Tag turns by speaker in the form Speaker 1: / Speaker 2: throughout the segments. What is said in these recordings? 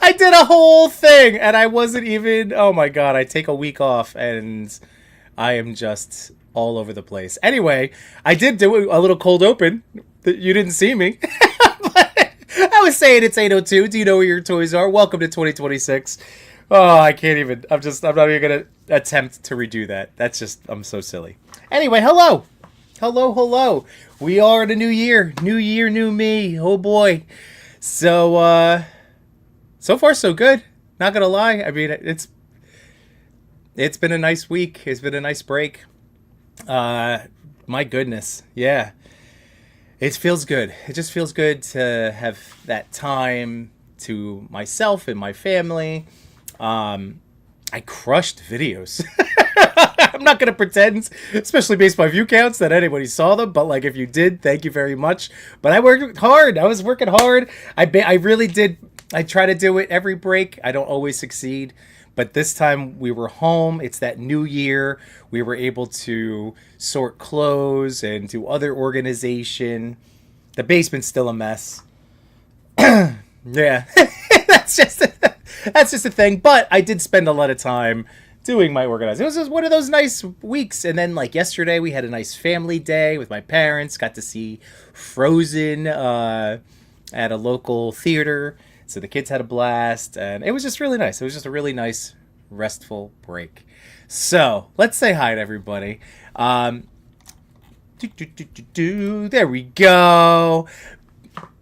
Speaker 1: I did a whole thing and I wasn't even. Oh my god! I take a week off and I am just all over the place. Anyway, I did do a little cold open. You didn't see me. But I was saying it's 8:02. Do you know where your toys are? Welcome to 2026. Oh, I can't even. I'm not even gonna attempt to redo that. That's just. I'm so silly. Anyway, hello. Hello. We are in a new year. New year, new me. Oh boy. So far so good. Not gonna lie. I mean, it's been a nice week. It's been a nice break. My goodness. Yeah. It feels good. It just feels good to have that time to myself and my family. I crushed videos. I'm not going to pretend, especially based on view counts, that anybody saw them. But like, if you did, thank you very much. But I worked hard. I was working hard. I really did. I try to do it every break. I don't always succeed. But this time we were home. It's that new year. We were able to sort clothes and do other organization. The basement's still a mess. Yeah, that's just a thing. But I did spend a lot of time doing my organizing. It was just one of those nice weeks. And then like yesterday, we had a nice family day with my parents. Got to see Frozen at a local theater. So the kids had a blast, and it was just really nice. It was just a really nice, restful break. So let's say hi to everybody. There we go.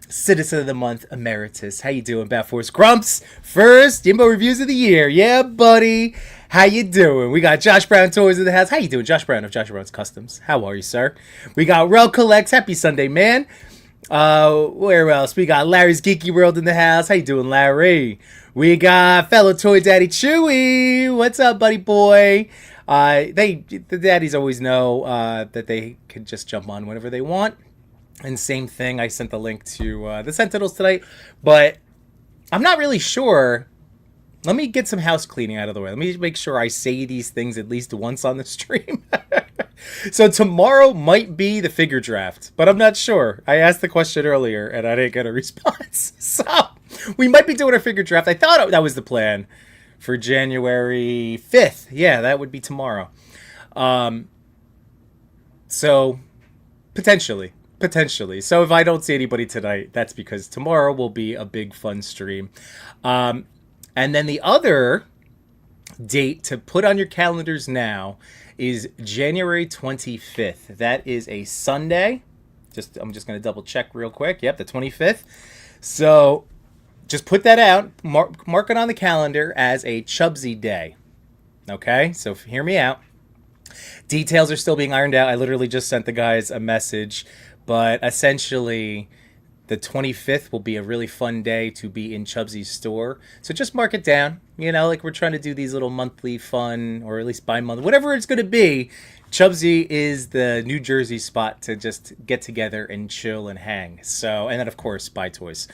Speaker 1: Citizen of the Month Emeritus. How you doing, Bat Force Grumps? First Jimbo reviews of the year. Yeah, buddy. How you doing? We got Josh Brown Toys in the house. How you doing, Josh Brown of Josh Brown's Customs? How are you, sir? We got Rel Collects. Happy Sunday, man. Where else? We got Larry's Geeky World in the house. How you doing, Larry? We got fellow toy daddy Chewy. What's up, buddy boy? The daddies always know that they can just jump on whenever they want. And same thing, I sent the link to the Sentinels tonight, but I'm not really sure. Let me get some house cleaning out of the way. Let me make sure I say these things at least once on the stream. So tomorrow might be the figure draft, but I'm not sure. I asked the question earlier and I didn't get a response. So we might be doing our figure draft. I thought that was the plan for January 5th. Yeah, that would be tomorrow. So potentially. So if I don't see anybody tonight, that's because tomorrow will be a big fun stream. And then the other date to put on your calendars now is January 25th. That is a Sunday. I'm just going to double check real quick. Yep, the 25th. So just put that out. Mark it on the calendar as a Chubsy Day. Okay, so hear me out. Details are still being ironed out. I literally just sent the guys a message. But essentially, the 25th will be a really fun day to be in Chubsy's store. So just mark it down. You know, like we're trying to do these little monthly fun, or at least bi-monthly, whatever it's going to be. Chubsy is the New Jersey spot to just get together and chill and hang. So, and then of course, buy toys.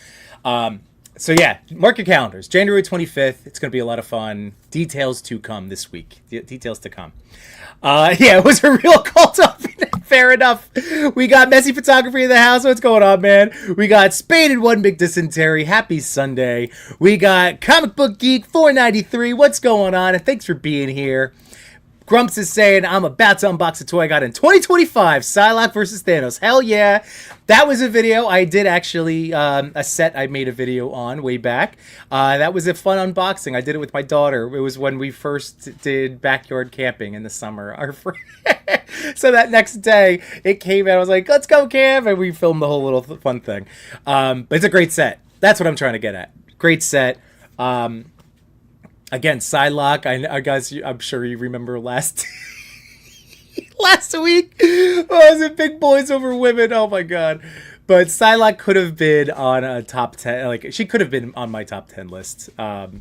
Speaker 1: So yeah, mark your calendars. January 25th. It's going to be a lot of fun. Details to come this week. Details to come. Yeah, it was a real cult opening. Fair enough. We got Messy Photography in the house. What's going on, man? We got Spade and One Big Dysentery. Happy Sunday. We got Comic Book Geek 493. What's going on? And thanks for being here. Grumps is saying, I'm about to unbox a toy I got in 2025, Psylocke versus Thanos. Hell yeah. That was a video I did actually, a set I made a video on way back. That was a fun unboxing. I did it with my daughter. It was when we first did backyard camping in the summer. So that next day, it came out. I was like, let's go camp. And we filmed the whole little fun thing. But it's a great set. That's what I'm trying to get at. Great set. Again, Psylocke, I guys, I'm sure you remember last week. Oh, was it Big Boys Over Women? Oh my god. But Psylocke could have been on a top 10, like she could have been on my top 10 list. So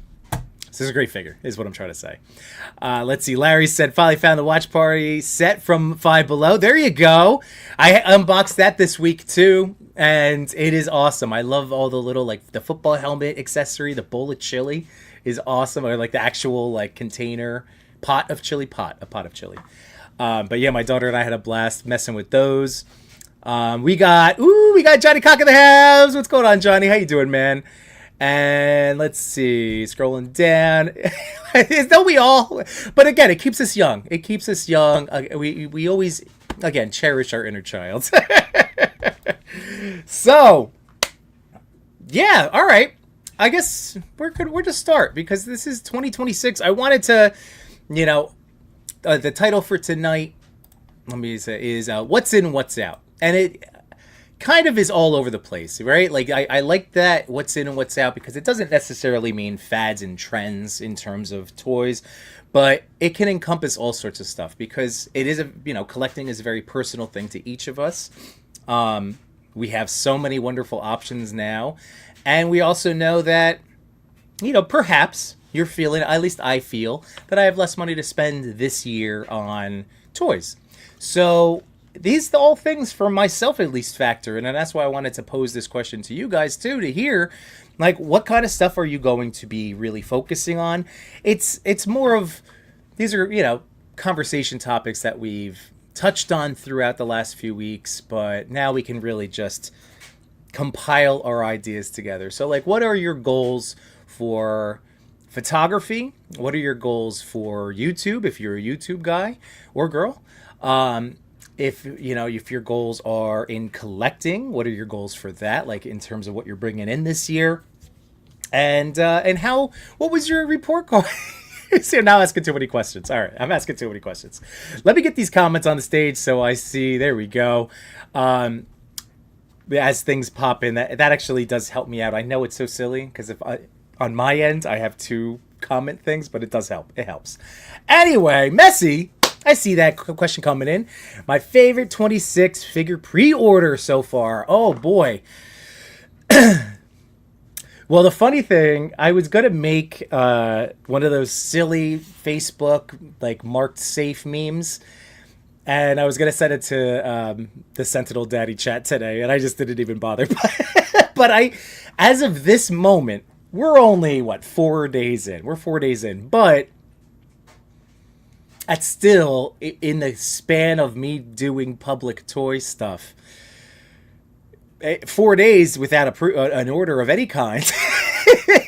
Speaker 1: it's a great figure, is what I'm trying to say. Let's see. Larry said, finally found the watch party set from Five Below. There you go. I unboxed that this week too, and it is awesome. I love all the little, like the football helmet accessory, the bowl of chili is awesome. Or like the actual like container a pot of chili. But yeah, my daughter and I had a blast messing with those. We got Johnny Cock in the house. What's going on, Johnny? How you doing, man? And let's see, scrolling down. Don't we all? But again, it keeps us young. It keeps us young. We always, again, cherish our inner child. So, yeah, all right. I guess we're good. We're to start because this is 2026. I wanted to, the title for tonight, let me say, is "What's in, What's out," and it kind of is all over the place, right? Like I like that what's in and what's out because it doesn't necessarily mean fads and trends in terms of toys, but it can encompass all sorts of stuff because it is collecting is a very personal thing to each of us. We have so many wonderful options now, and we also know that perhaps you're feeling, at least I feel, that I have less money to spend this year on toys. So these all things for myself at least factor in, and that's why I wanted to pose this question to you guys too, to hear like what kind of stuff are you going to be really focusing on. It's more of, these are conversation topics that we've touched on throughout the last few weeks, but now we can really just compile our ideas together. So like, what are your goals for photography? What are your goals for YouTube if you're a YouTube guy or girl? If your goals are in collecting, what are your goals for that? Like in terms of what you're bringing in this year, and what was your report card? See, I'm now asking too many questions. All right, I'm asking too many questions. Let me get these comments on the stage so I see. There we go. As things pop in, that actually does help me out. I know it's so silly because on my end I have two comment things, but it does help. It helps. Anyway, Messi. I see that question coming in. My favorite 26 figure pre-order so far. Oh boy. Well, the funny thing, I was going to make one of those silly Facebook like marked safe memes, and I was going to send it to the Sentinel Daddy chat today, and I just didn't even bother. But as of this moment, we're only 4 days in. We're 4 days in, but that's still in the span of me doing public toy stuff. 4 days without an order of any kind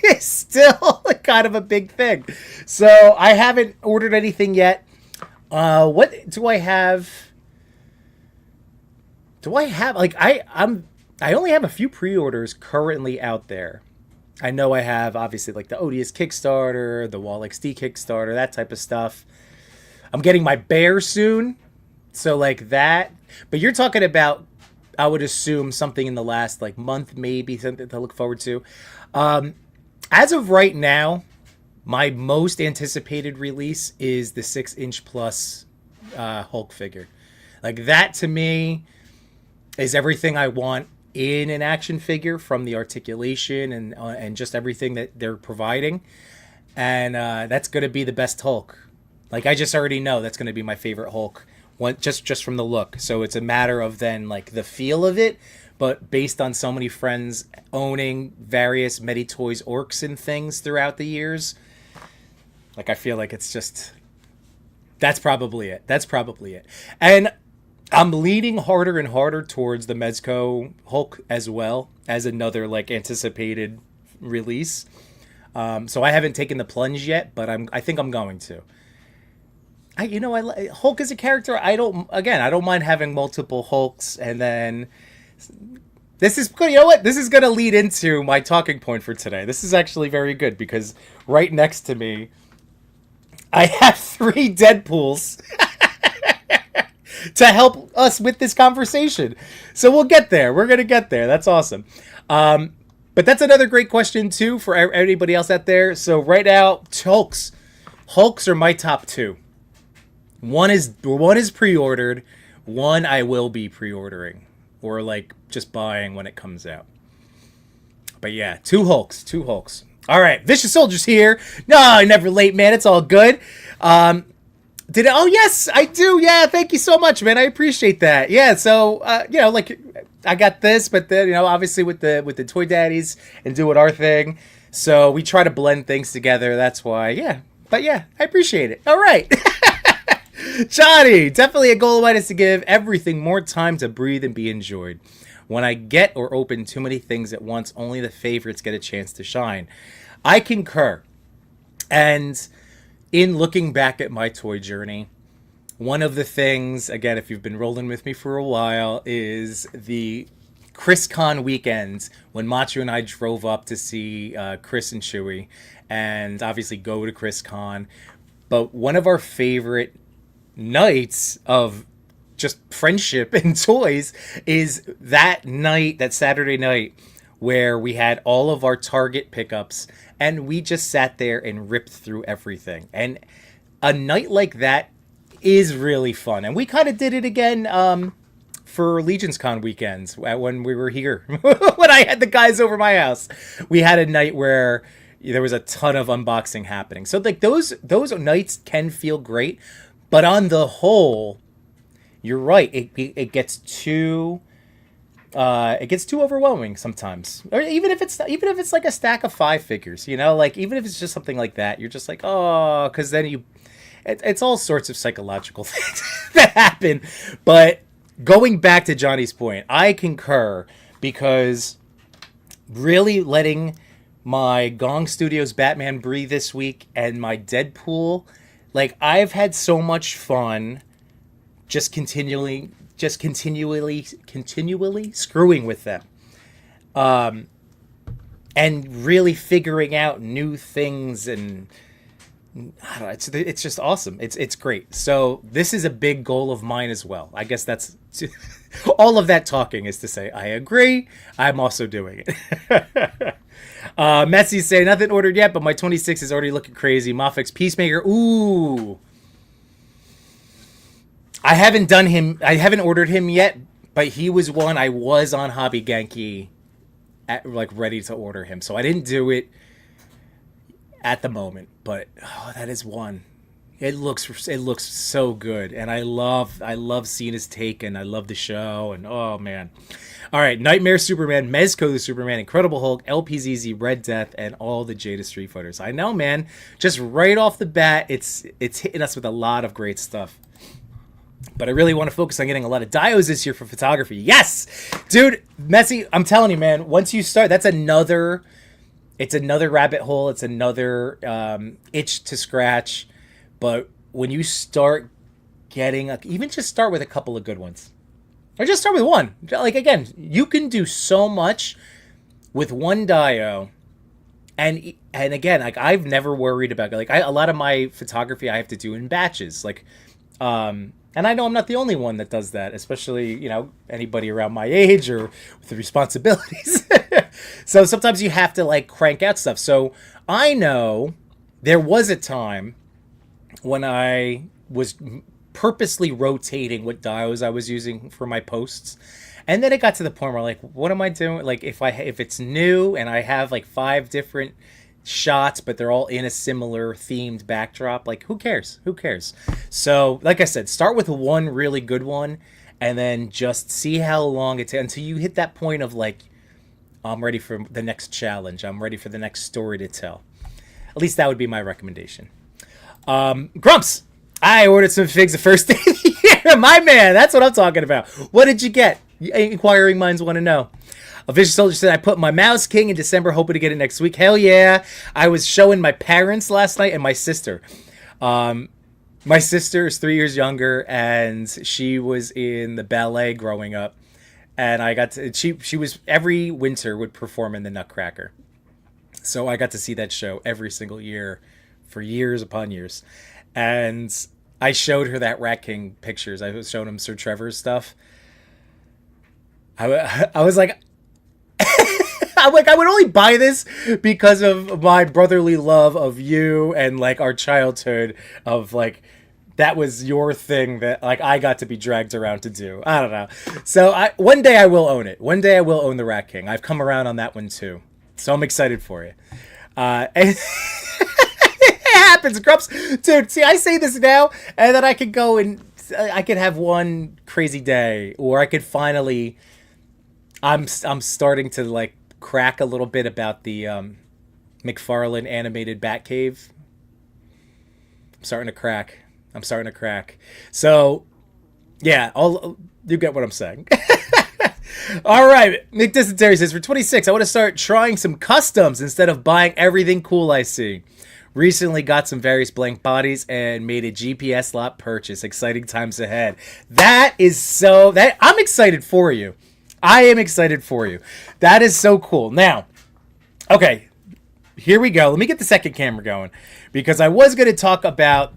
Speaker 1: is still kind of a big thing. So I haven't ordered anything yet. What do I have? I only have a few pre-orders currently out there. I know I have obviously like the Odious Kickstarter, the Wall XD Kickstarter, that type of stuff. I'm getting my bear soon, so like that. But you're talking about, I would assume, something in the last like month, maybe something to look forward to. As of right now, my most anticipated release is the 6-inch plus Hulk figure. Like that to me is everything I want in an action figure, from the articulation and just everything that they're providing. And that's going to be the best Hulk. Like, I just already know that's going to be my favorite Hulk, just from the look. So it's a matter of then, like, the feel of it. But based on so many friends owning various Meditoys orcs and things throughout the years, like, I feel like it's just... That's probably it. That's probably it. And I'm leaning harder and harder towards the Mezco Hulk as well as another, like, anticipated release. So I haven't taken the plunge yet, but I think I'm going to. Hulk is a character. I don't mind having multiple Hulks, and then this is good. You know what? This is going to lead into my talking point for today. This is actually very good because right next to me, I have 3 Deadpools to help us with this conversation. So we'll get there. We're going to get there. That's awesome. But that's another great question too for everybody else out there. So right now, Hulks are my top 2. One is pre-ordered. One I will be pre-ordering, or like just buying when it comes out. But yeah, 2 Hulks. All right, Vicious Soldier's here. No, never late, man. It's all good. Oh yes, I do. Yeah, thank you so much, man. I appreciate that. Yeah, so like I got this, but then obviously with the Toy Daddies and doing our thing, so we try to blend things together. That's why, yeah. But yeah, I appreciate it. All right. Johnny, definitely a goal of mine is to give everything more time to breathe and be enjoyed. When I get or open too many things at once, only the favorites get a chance to shine. I concur. And in looking back at my toy journey, one of the things, again, if you've been rolling with me for a while, is the ChrisCon weekends when Macho and I drove up to see Chris and Chewy and obviously go to ChrisCon. But one of our favorite nights of just friendship and toys is that night, that Saturday night, where we had all of our Target pickups and we just sat there and ripped through everything. And a night like that is really fun. And we kind of did it again for Legion's Con weekends when we were here. When I had the guys over my house, we had a night where there was a ton of unboxing happening. So like those nights can feel great, but on the whole, you're right. It gets too overwhelming sometimes. Or even if it's like a stack of 5 figures, you know, like even if it's just something like that, you're just like, oh, because then it's all sorts of psychological things that happen. But going back to Johnny's point, I concur, because really letting my Gong Studios Batman breathe this week and my Deadpool, like I've had so much fun just continually screwing with them. And really figuring out new things, and I don't know, it's just awesome. It's great. So this is a big goal of mine as well. I guess that's all of that talking is to say I agree. I'm also doing it. Messi say nothing ordered yet, but my 26 is already looking crazy. Moffick's Peacemaker. Ooh. I haven't ordered him yet, but he was one I was on Hobby Genki ready to order him. So I didn't do it at the moment, but that is one. It looks so good, and I love seeing his take, and I love the show, and oh man. All right, Nightmare Superman, Mezco the Superman, Incredible Hulk, LPZZ, Red Death, and all the Jada Street Fighters. I know, man. Just right off the bat, it's hitting us with a lot of great stuff. But I really want to focus on getting a lot of dios this year for photography. Yes! Dude, Messi, I'm telling you, man, once you start, it's another rabbit hole. It's another itch to scratch. But when you start getting, even just start with a couple of good ones. Or just start with one. Like, again, you can do so much with one dio. And again, like, I've never worried about, like, a lot of my photography I have to do in batches. Like, and I know I'm not the only one that does that, especially, you know, anybody around my age or with the responsibilities. So sometimes you have to, like, crank out stuff. So I know there was a time when I was purposely rotating what dios I was using for my posts. And then it got to the point where, like, what am I doing? Like, if it's new and I have, like, 5 different shots, but they're all in a similar themed backdrop, like, who cares? So like I said, start with one really good one and then just see how long it takes until you hit that point of, like, I'm ready for the next challenge, I'm ready for the next story to tell. At least that would be my recommendation. Grumps, I ordered some figs the first day of the year. My man, that's what I'm talking about. What did you get? Inquiring minds want to know. A Vicious Soldier said, I put my Mouse King in December, hoping to get it next week. Hell yeah. I was showing my parents last night and my sister. My sister is 3 years younger, and she was in the ballet growing up. And I got to, she was, every winter would perform in the Nutcracker. So I got to see that show every single year for years upon years. And I showed her that Rat King pictures. I was showing him Sir Trevor's stuff. I was like, I would only buy this because of my brotherly love of you and, like, our childhood of, like, that was your thing that, like, I got to be dragged around to do. I don't know. So one day I will own it. One day I will own the Rat King. I've come around on that one too. So I'm excited for you. And it happens, Grumps. Dude, see, I say this now, and then I could go and I could have one crazy day, or I could finally, I'm starting to, like, crack a little bit about the McFarlane animated Batcave. I'm starting to crack. I'm starting to crack. So, yeah, you get what I'm saying. All right, Nick Dysentery says, for 26, I want to start trying some customs instead of buying everything cool I see. Recently got some various blank bodies and made a GPS lot purchase. Exciting times ahead. That is I'm excited for you. I am excited for you. That is so cool. Now, okay, here we go. Let me get the second camera going because I was going to talk about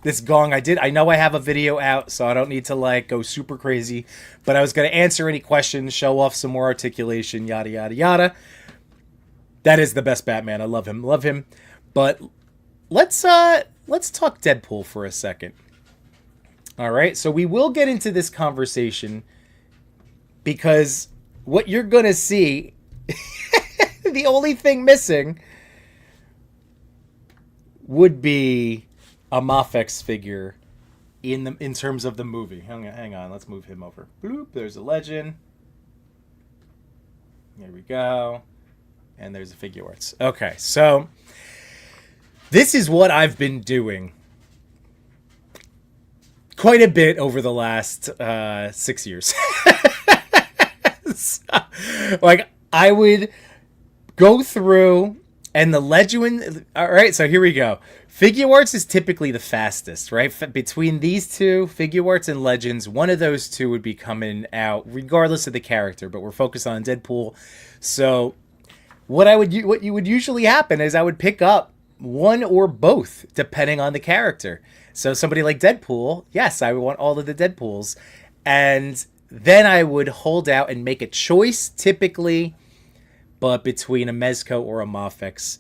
Speaker 1: this gong. I know I have a video out, so I don't need to like go super crazy, but I was going to answer any questions, show off some more articulation, yada, yada, yada. That is the best Batman. I love him. Love him. But let's talk Deadpool for a second. All right. So we will get into this conversation because what you're going to see, the only thing missing would be a Mafex figure in terms of the movie. Hang on, let's move him over. Bloop, there's a legend. There we go. And there's the figure arts. Okay, so this is what I've been doing quite a bit over the last 6 years. So, like, I would go through and the legend. All right, so here we go. Figure arts is typically the fastest, right? Between these two, figure arts and legends, one of those two would be coming out regardless of the character, but we're focused on Deadpool. So what you would usually happen is I would pick up one or both depending on the character. So somebody like Deadpool, yes, I would want all of the Deadpools, and then I would hold out and make a choice typically, but between a Mezco or a Mafex.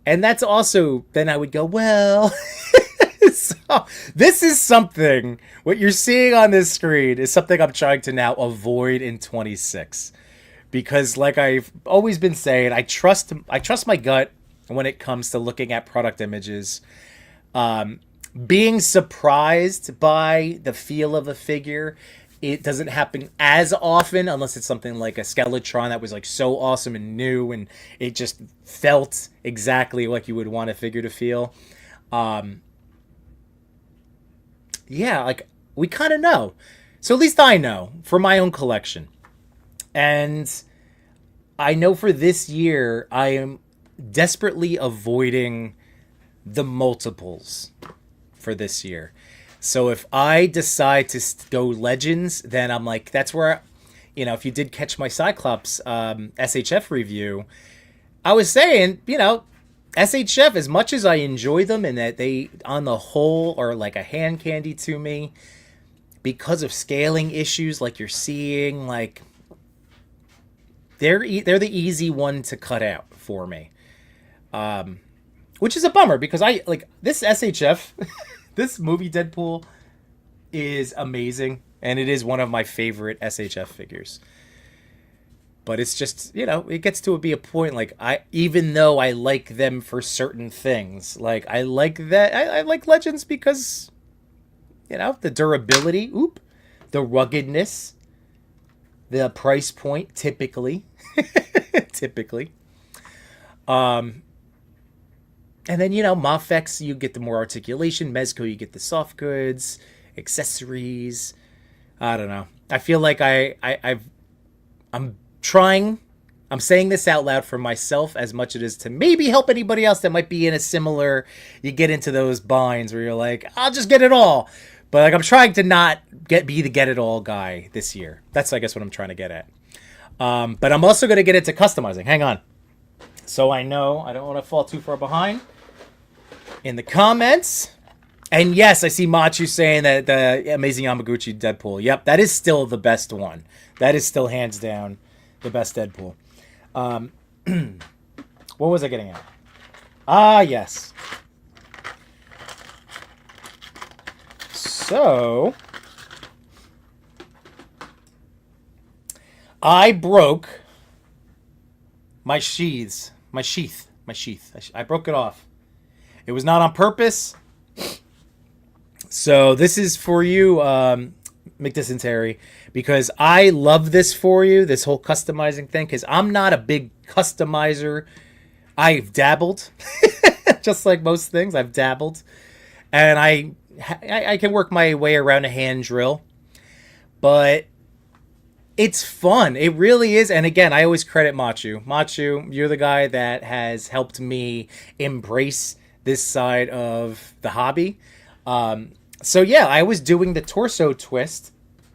Speaker 1: And that's also, then I would go, well, so this is something, what you're seeing on this screen is something I'm trying to now avoid in 26. Because like I've always been saying, I trust my gut when it comes to looking at product images. Being surprised by the feel of a figure, it doesn't happen as often unless it's something like a Skeletron that was like so awesome and new and it just felt exactly like you would want a figure to feel. Yeah, like we kind of know. So at least I know for my own collection. And I know for this year, I am desperately avoiding the multiples for this year. So if I decide to go Legends, then I'm like, that's where, if you did catch my Cyclops SHF review, I was saying, SHF, as much as I enjoy them and that they, on the whole, are like a hand candy to me, because of scaling issues like you're seeing, like, they're the easy one to cut out for me. Which is a bummer, because I, like, this SHF... This movie Deadpool is amazing, and it is one of my favorite SHF figures. But it's just, it gets to be a point, like, even though I like them for certain things, like, I like that, I like Legends because, the durability, the ruggedness, the price point, typically. And then, Mafex, you get the more articulation. Mezco, you get the soft goods, accessories. I don't know. I feel like I'm trying. I'm saying this out loud for myself as much as it is to maybe help anybody else that might be in a similar. You get into those binds where you're like, I'll just get it all. But like I'm trying to not be the get it all guy this year. That's I guess what I'm trying to get at. But I'm also going to get into customizing. Hang on. So I know I don't want to fall too far behind in the comments. And yes, I see Machu saying that the Amazing Yamaguchi Deadpool. Yep, that is still the best one. That is still hands down the best Deadpool. What was I getting at? Ah, yes. So I broke my sheath. I broke it off. It was not on purpose. So this is for you, McDysentery, because I love this for you, this whole customizing thing, because I'm not a big customizer. I've dabbled, just like most things, I've dabbled. And I can work my way around a hand drill, but it's fun. It really is. And again, I always credit Machu. Machu, you're the guy that has helped me embrace this side of the hobby. So yeah, I was doing the torso twist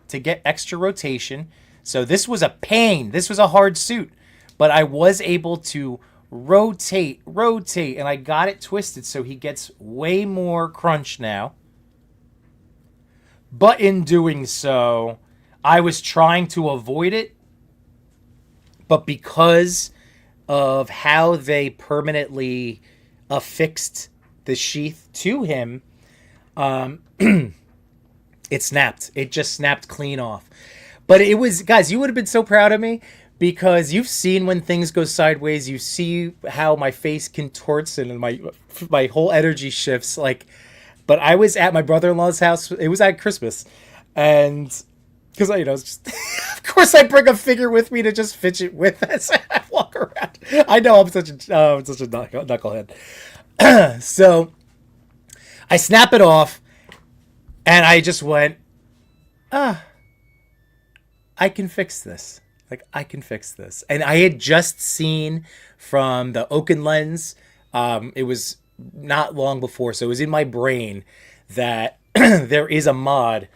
Speaker 1: to get extra rotation. So this was a pain. This was a hard suit, but I was able to rotate, and I got it twisted so he gets way more crunch now. But in doing so, I was trying to avoid it, but because of how they permanently affixed the sheath to him, it snapped. It just snapped clean off. But it was, guys, you would have been so proud of me because you've seen when things go sideways. You see how my face contorts and my whole energy shifts. Like, but I was at my brother-in-law's house. It was at Christmas, and because it's just, of course, I bring a figure with me to just fidget with as I walk around. I know I'm such a knucklehead. So I snap it off, and I just went, I can fix this. Like, I can fix this. And I had just seen from the Oaken lens, it was not long before, so it was in my brain that there is a mod.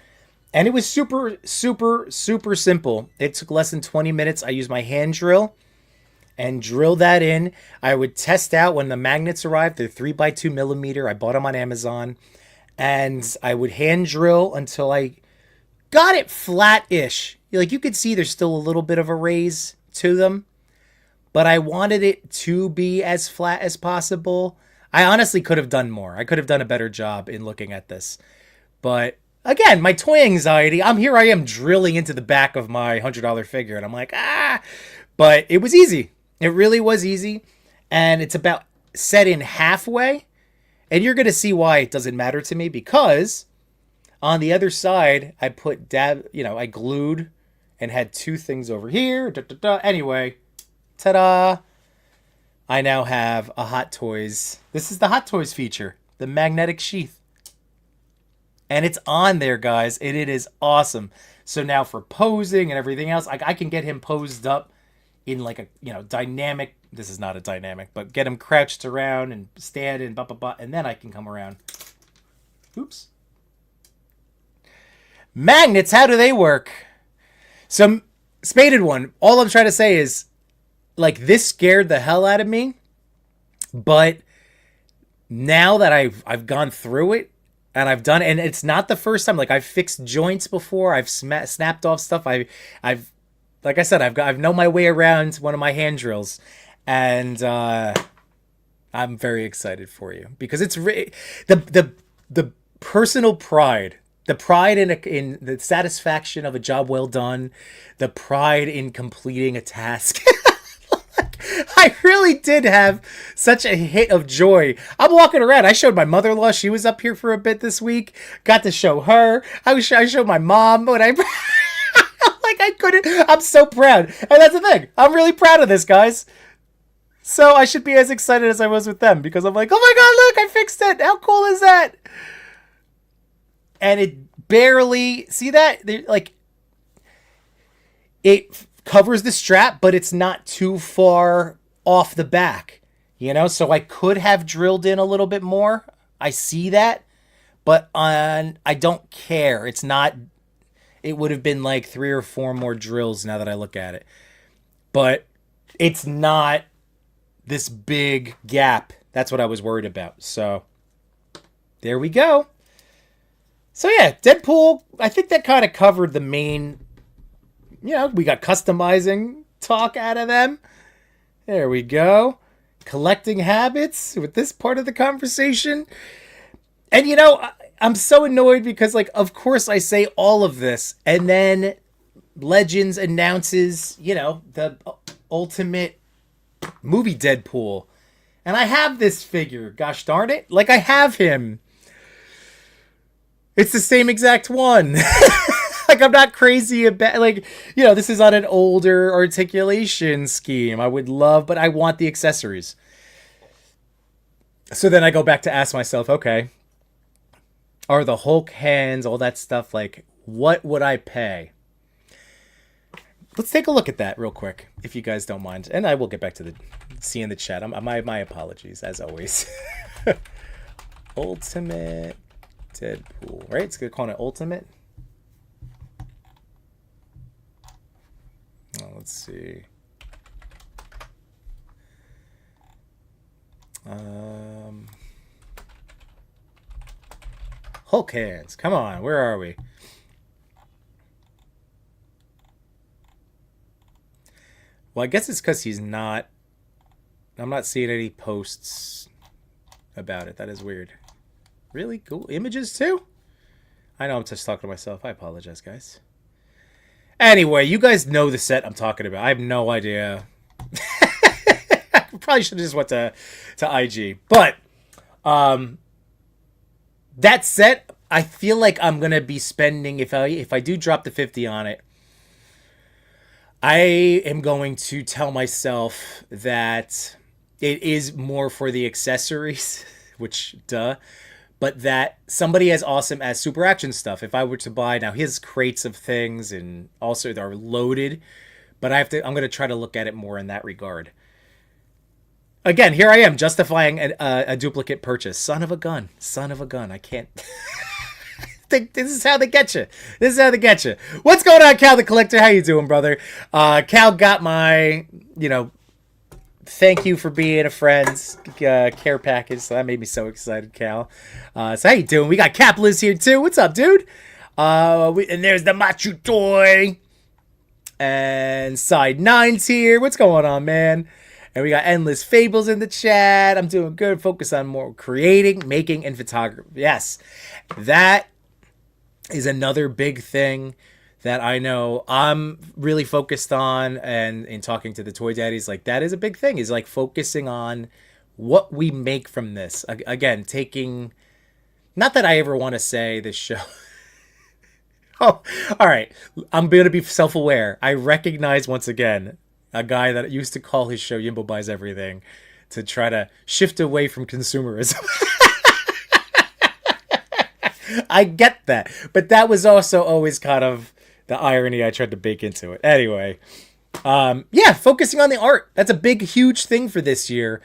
Speaker 1: And it was super, super, super simple. It took less than 20 minutes. I used my hand drill and drill that in. I would test out when the magnets arrived. They're 3x2 millimeter. I bought them on Amazon. And I would hand drill until I got it flat-ish. Like, you could see there's still a little bit of a raise to them. But I wanted it to be as flat as possible. I honestly could have done more. I could have done a better job in looking at this. But again, my toy anxiety, here I am drilling into the back of my $100 figure. And I'm like, But it was easy. It really was easy. And it's about set in halfway. And you're going to see why it doesn't matter to me. Because on the other side, I put I glued and had two things over here. Anyway, ta-da. I now have a Hot Toys. This is the Hot Toys feature. The magnetic sheath. And it's on there, guys. And it is awesome. So now for posing and everything else, I can get him posed up in like a, dynamic. This is not a dynamic, but get him crouched around and stand and and then I can come around. Oops. Magnets, how do they work? So, Spaded One, all I'm trying to say is, like, this scared the hell out of me. But now that I've gone through it, and I've done, and it's not the first time. Like, I've fixed joints before. I've snapped off stuff. I've like I said, I've known my way around one of my hand drills, and I'm very excited for you because it's the personal pride, the pride in the satisfaction of a job well done, the pride in completing a task. I really did have such a hit of joy. I'm walking around. I showed my mother-in-law. She was up here for a bit this week. Got to show her. I showed my mom when I like I couldn't. I'm so proud. And that's the thing. I'm really proud of this, guys. So I should be as excited as I was with them because I'm like, oh my God, look, I fixed it. How cool is that? And it barely, see that? Like, it covers the strap, but it's not too far off the back, so I could have drilled in a little bit more. I see that, but I don't care. It would have been like 3 or 4 more drills now that I look at it, but it's not this big gap. That's what I was worried about. So there we go. So yeah, Deadpool, I think that kind of covered the main. We got customizing talk out of them. There we go. Collecting habits with this part of the conversation. And I'm so annoyed because, like, of course I say all of this, and then Legends announces, the ultimate movie Deadpool. And I have this figure, gosh darn it. Like, I have him. It's the same exact one. Like, I'm not crazy about, like, this is on an older articulation scheme. I would love, but I want the accessories. So then I go back to ask myself, okay, are the Hulk hands, all that stuff. Like, what would I pay? Let's take a look at that real quick, if you guys don't mind. And I will get back to the seeing the chat. My apologies, as always. Ultimate Deadpool, right? It's gonna call it Ultimate. Oh, let's see. Hulk hands. Come on, where are we? Well, I guess it's because he's not... I'm not seeing any posts about it. That is weird. Really? Cool. Images, too? I know I'm just talking to myself. I apologize, guys. Anyway, you guys know the set I'm talking about. I have no idea. I probably should have just went to IG. But, that set, I feel like I'm going to be spending... If I do drop the 50 on it, I am going to tell myself that it is more for the accessories, which, duh, but that somebody as awesome as Super Action stuff, if I were to buy, now his crates of things and also they're loaded, but I'm going to try to look at it more in that regard. Again, here I am justifying a duplicate purchase. Son of a gun. I can't... This is how they get you. What's going on, Cal the Collector? How you doing, brother? Cal got my, thank you for being a friend care package. So that made me so excited, Cal. So how you doing? We got Cap Liz here too. What's up, dude? And there's the Machu Toy. And Side 9's here. What's going on, man? And we got Endless Fables in the chat. I'm doing good. Focus on more creating, making, and photography. Yes, that is another big thing that I know I'm really focused on, and in talking to the toy daddies, like that is a big thing, is like focusing on what we make from this. Again, taking, not that I ever want to say this show. Oh, all right. I'm going to be self-aware. I recognize once again a guy that used to call his show Yimbo Buys Everything to try to shift away from consumerism. I get that, but that was also always kind of the irony I tried to bake into it. Anyway, yeah, focusing on the art. That's a big, huge thing for this year.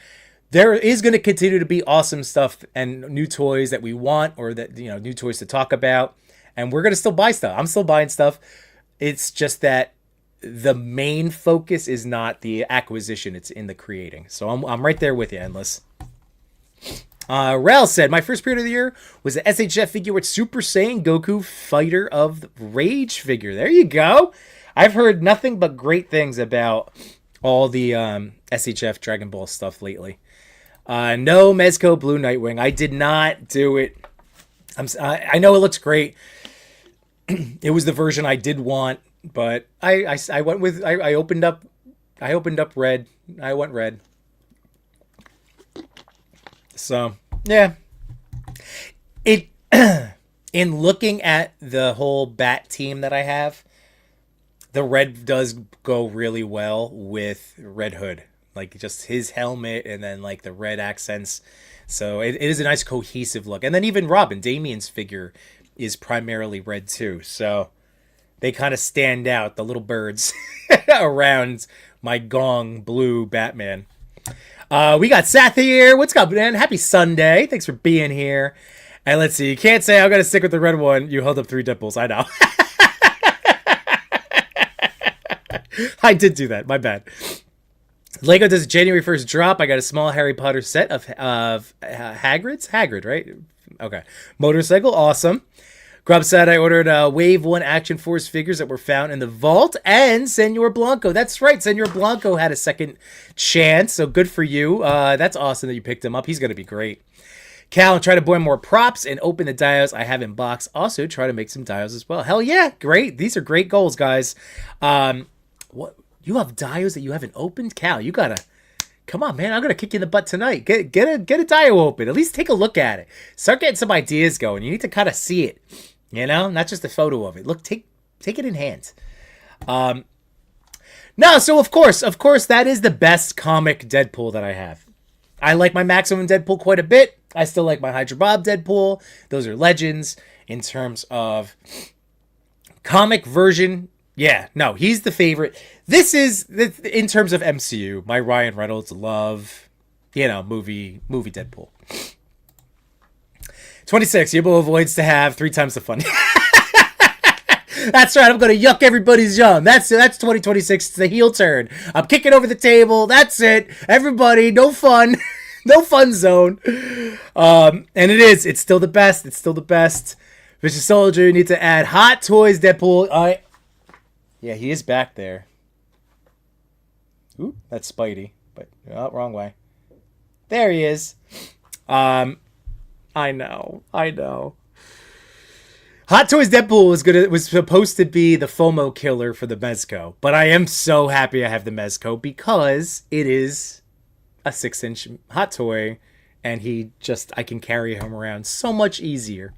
Speaker 1: There is going to continue to be awesome stuff and new toys that we want, or that, new toys to talk about. And we're going to still buy stuff. I'm still buying stuff. It's just that the main focus is not the acquisition. It's in the creating. So I'm right there with you, Endless. Rel said, my first period of the year was the SHF figure with Super Saiyan Goku Fighter of Rage figure. There you go. I've heard nothing but great things about all the SHF Dragon Ball stuff lately. No Mezco Blue Nightwing. I did not do it. I know it looks great. It was the version I did want, but I went with, I opened up red. I went red. So, yeah. It in looking at the whole Bat team that I have, the red does go really well with Red Hood. Like, just his helmet and then, like, the red accents. So, it is a nice cohesive look. And then even Robin, Damien's figure, is primarily red, too. So, they kind of stand out, the little birds, around my Gong blue Batman. We got Seth here. What's up, man? Happy Sunday. Thanks for being here. And let's see. You can't say I'm going to stick with the red one. You held up 3 Deadpools. I know. I did do that. My bad. Lego does a January 1st drop. I got a small Harry Potter set of Hagrid's. Hagrid, right? Okay. Motorcycle. Awesome. Grub said I ordered Wave 1 Action Force figures that were found in the vault, and Senor Blanco. That's right, Senor Blanco had a second chance, so good for you. That's awesome that you picked him up. He's going to be great. Cal, try to buy more props and open the dials I have in box. Also, try to make some dials as well. Hell yeah, great. These are great goals, guys. What? You have dials that you haven't opened? Cal, you got to... Come on, man. I'm going to kick you in the butt tonight. Get a dial open. At least take a look at it. Start getting some ideas going. You need to kind of see it. Not just a photo of it. Look, take it in hand. No, so of course, that is the best comic Deadpool that I have. I like my Maximum Deadpool quite a bit. I still like my Hydra Bob Deadpool. Those are legends. In terms of comic version, yeah, no, he's the favorite. This is, in terms of MCU, my Ryan Reynolds love, movie Deadpool. 26, Yibbo avoids to have 3 times the fun. That's right, I'm going to yuck everybody's yum. That's 2026, it's the heel turn. I'm kicking over the table, that's it. Everybody, no fun. No fun zone. And it's still the best. It's still the best. Vicious Soldier, you need to add Hot Toys Deadpool. Yeah, he is back there. Ooh, that's Spidey. But, wrong way. There he is. I know. Hot Toys Deadpool was supposed to be the FOMO killer for the Mezco. But I am so happy I have the Mezco because it is a 6-inch Hot Toy. And I can carry him around so much easier.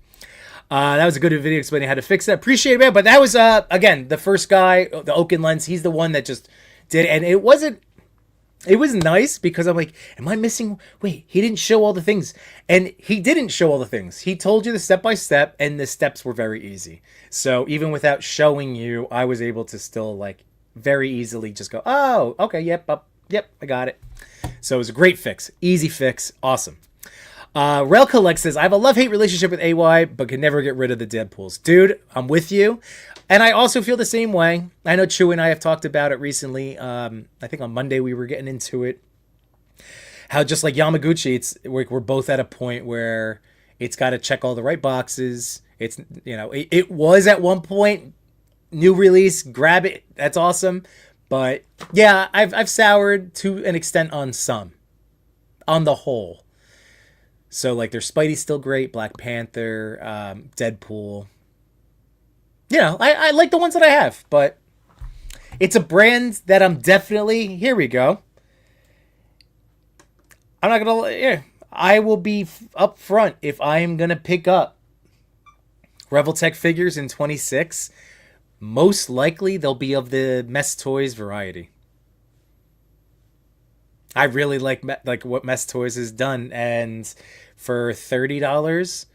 Speaker 1: That was a good video explaining how to fix that. Appreciate it, man. But that was, again, the first guy, the Oaken lens. He's the one that just did it. And it was nice because I'm like, am I missing? Wait, he didn't show all the things. And he didn't show all the things. He told you the step-by-step, and the steps were very easy. So even without showing you, I was able to still, very easily just go, oh, okay, yep, I got it. So it was a great fix. Easy fix. Awesome. Rel Collect says, I have a love-hate relationship with AY, but can never get rid of the Deadpools. Dude, I'm with you. And I also feel the same way. I know Chewy and I have talked about it recently. I think on Monday we were getting into it. How just like Yamaguchi, we're both at a point where it's got to check all the right boxes. It's, it was at one point, new release, grab it. That's awesome. But yeah, I've soured to an extent on some. On the whole. So, there's Spidey's still great, Black Panther, Deadpool. I like the ones that I have, but it's a brand that I'm definitely... Here we go. I'm not going to... Yeah, I will be up front if I am going to pick up Reveltech figures in 26. Most likely, they'll be of the Mess Toys variety. I really like what Mess Toys has done, and for $30,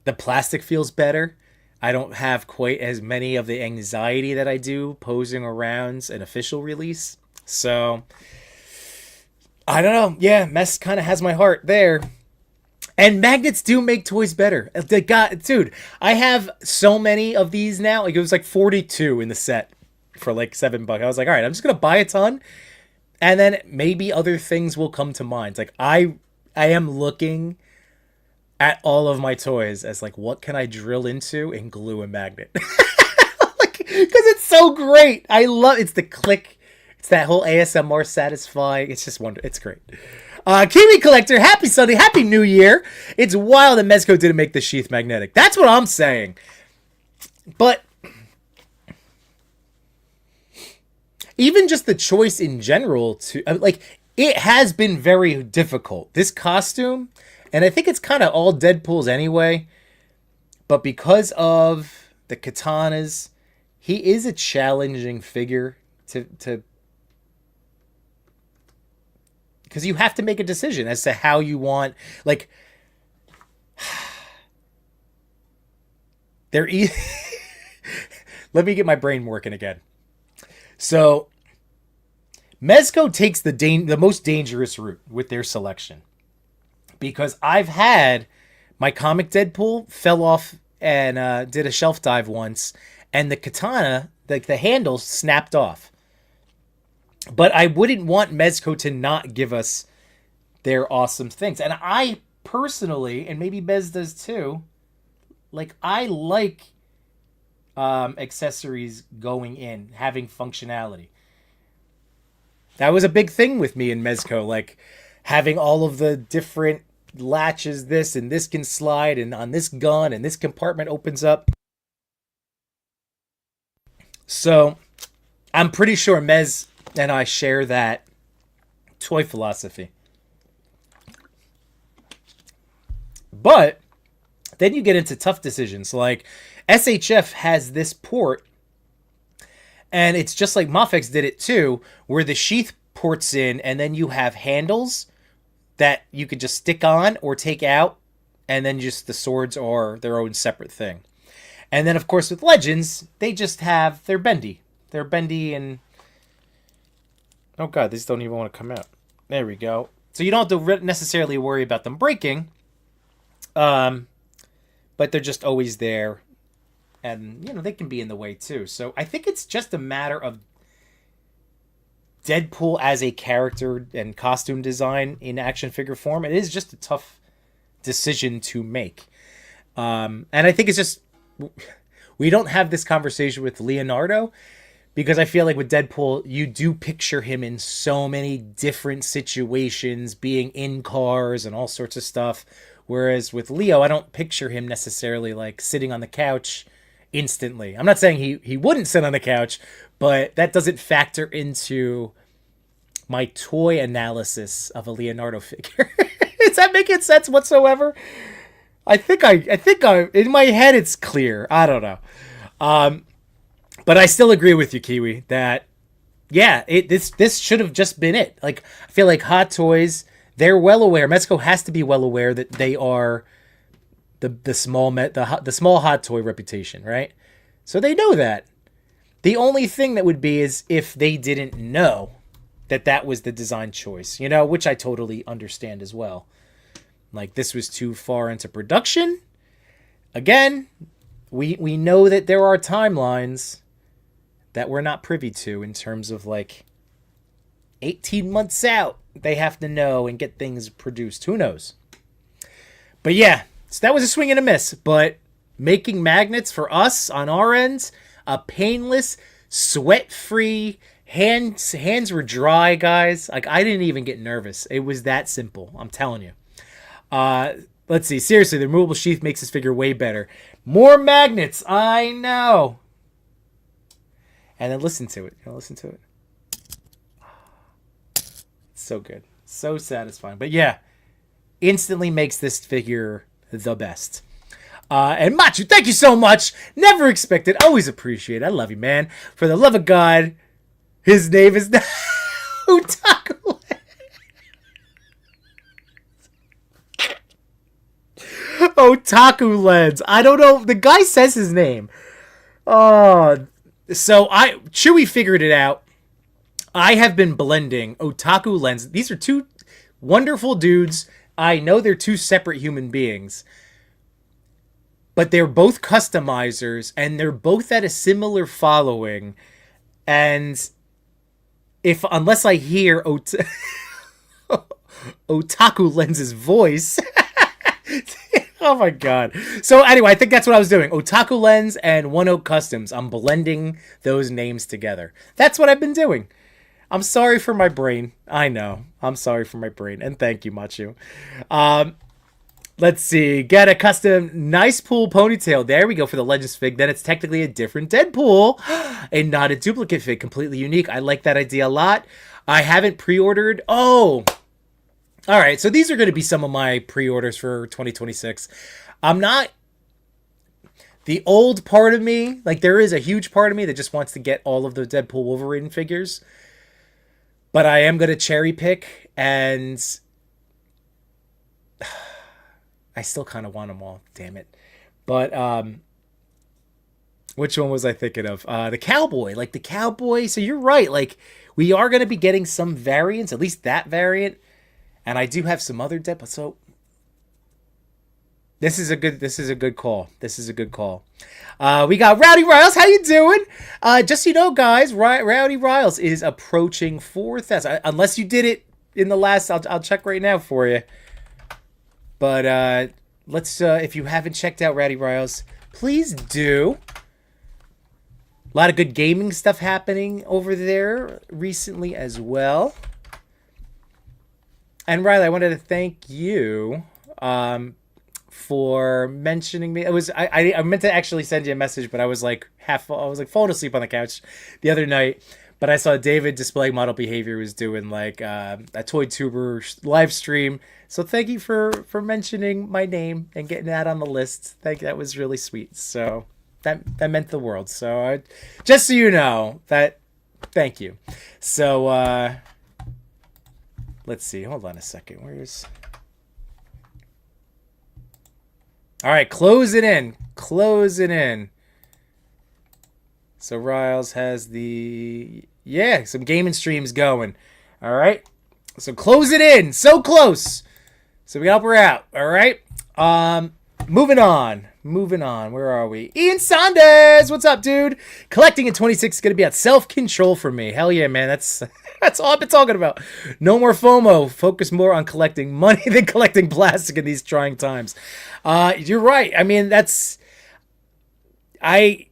Speaker 1: the plastic feels better. I don't have quite as many of the anxiety that I do posing around an official release. So, I don't know. Yeah, Mess kind of has my heart there. And magnets do make toys better. Dude, I have so many of these now. It was 42 in the set for $7. I was like, all right, I'm just going to buy a ton. And then maybe other things will come to mind. I am looking at all of my toys as what can I drill into and glue a magnet? Because it's so great. I love it's the click. It's that whole ASMR satisfying. It's just wonderful. It's great. Kiwi Collector, happy Sunday, happy New Year. It's wild that Mezco didn't make the sheath magnetic. That's what I'm saying. But even just the choice in general it has been very difficult. This costume, and I think it's kind of all Deadpool's anyway, but because of the katanas, he is a challenging figure to because you have to make a decision as to how you want, let me get my brain working again. So, Mezco takes the most dangerous route with their selection. Because I've had my comic Deadpool fell off and did a shelf dive once, and the katana, the handle snapped off. But I wouldn't want Mezco to not give us their awesome things. And I personally, and maybe Mez does too, I like accessories going in, having functionality. That was a big thing with me in Mezco, having all of the different latches, this and this can slide, and on this gun, and this compartment opens up. So, I'm pretty sure Mez and I share that toy philosophy. But then you get into tough decisions. SHF has this port, and it's just like Mafex did it too, where the sheath ports in, and then you have handles that you could just stick on or take out, and then just the swords are their own separate thing. And then, of course, with Legends, they just have, they're bendy. They're bendy and, oh god, these don't even want to come out. There we go. So you don't have to necessarily worry about them breaking, but they're just always there. And, you know, they can be in the way too. So I think it's just a matter of Deadpool as a character and costume design in action figure form. It is just a tough decision to make. And I think it's just, we don't have this conversation with Leonardo because I feel like with Deadpool, you do picture him in so many different situations, being in cars and all sorts of stuff. Whereas with Leo, I don't picture him necessarily like sitting on the couch instantly. I'm not saying he wouldn't sit on the couch, but that doesn't factor into my toy analysis of a Leonardo figure. Is that making sense whatsoever? I think in my head it's clear. I don't know. But I still agree with you, Kiwi, that yeah, this should have just been it. Like, I feel like Hot Toys, they're well aware. Mezco has to be well aware that they are the small hot toy reputation, right? So they know that. The only thing that would be is if they didn't know that was the design choice, you know, which I totally understand as well. Like, this was too far into production. Again, we know that there are timelines that we're not privy to in terms of like 18 months out. They have to know and get things produced. Who knows? But yeah, so that was a swing and a miss. But making magnets for us on our ends, a painless, sweat-free, hands were dry, guys. Like, I didn't even get nervous. It was that simple. I'm telling you. Let's see. Seriously, the removable sheath makes this figure way better. More magnets. I know. And then listen to it. Listen to it. It's so good. So satisfying. But yeah, instantly makes this figure the best. And Machu, thank you so much. Never expected. Always appreciate it. I love you, man. For the love of God, his name is Otaku. Otaku Lens. I don't know. The guy says his name. Oh, so Chewy figured it out. I have been blending Otaku Lens. These are two wonderful dudes. I know they're two separate human beings, but they're both customizers and they're both at a similar following. And unless I hear Otaku Lens's voice. Oh my god. So anyway, I think that's what I was doing. Otaku Lens and One Oak Customs. I'm blending those names together. That's what I've been doing. I'm sorry for my brain. I know. I'm sorry for my brain. And thank you, Machu. Let's see. Get a custom nice pool ponytail. There we go for the Legends fig. Then it's technically a different Deadpool and not a duplicate fig. Completely unique. I like that idea a lot. I haven't pre-ordered. Oh, all right, so these are going to be some of my pre-orders for 2026. I'm not... The old part of me, like there is a huge part of me that just wants to get all of the Deadpool Wolverine figures. But I am going to cherry pick, and I still kind of want them all, damn it. But which one was I thinking of? The Cowboy, like the Cowboy. So you're right, like we are going to be getting some variants, at least that variant. And I do have some other Deadpool. So this is a good call. This is a good call. We got Rowdy Riles. How you doing? Just so you know, guys, Rowdy Riles is approaching 4,000. Unless you did it in the last, I'll check right now for you. But let's if you haven't checked out Rowdy Riles, please do. A lot of good gaming stuff happening over there recently as well. And Riley, I wanted to thank you for mentioning me. It was I meant to actually send you a message, but I was like falling asleep on the couch the other night. But I saw David Display Model Behavior was doing like a Toy Tuber live stream. So thank you for mentioning my name and getting that on the list. That was really sweet. So that meant the world. So just so you know that, thank you. So. let's see. Hold on a second. Where's... All right, close it in. Close it in. So Riles has the... Yeah, some gaming streams going. All right. So close it in. So close. So we help her out. All right. Moving on. Moving on. Where are we? Ian Saunders. What's up, dude? Collecting in 26 is going to be at self-control for me. Hell yeah, man. That's all I've been talking about. No more FOMO. Focus more on collecting money than collecting plastic in these trying times. You're right. I mean, that's... I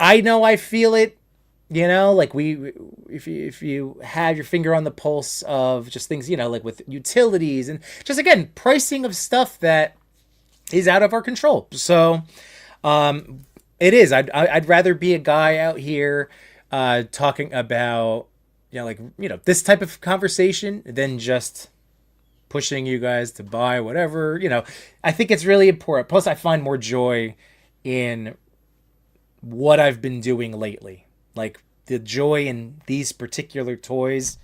Speaker 1: know I feel it, you know, like if you have your finger on the pulse of just things, you know, like with utilities and just, again, pricing of stuff that is out of our control. So it is. I'd rather be a guy out here talking about, you know, like, you know, this type of conversation than just pushing you guys to buy whatever, you know. I think it's really important. Plus, I find more joy in what I've been doing lately. Like, the joy in these particular toys.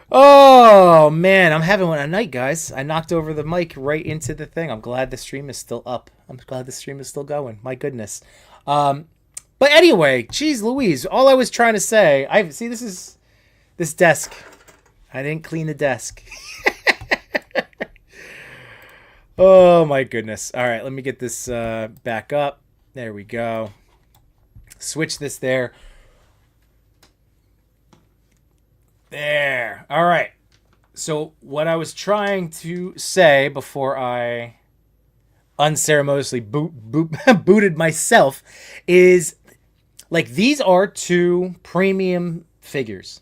Speaker 1: Oh, man, I'm having one at night, guys. I knocked over the mic right into the thing. I'm glad the stream is still up. I'm glad the stream is still going. My goodness. But anyway, geez Louise, all I was trying to say, I see this desk. I didn't clean the desk. Oh my goodness. All right, let me get this back up. There we go. Switch this there. There. All right. So what I was trying to say before I unceremoniously booted myself is, like, these are 2 premium figures.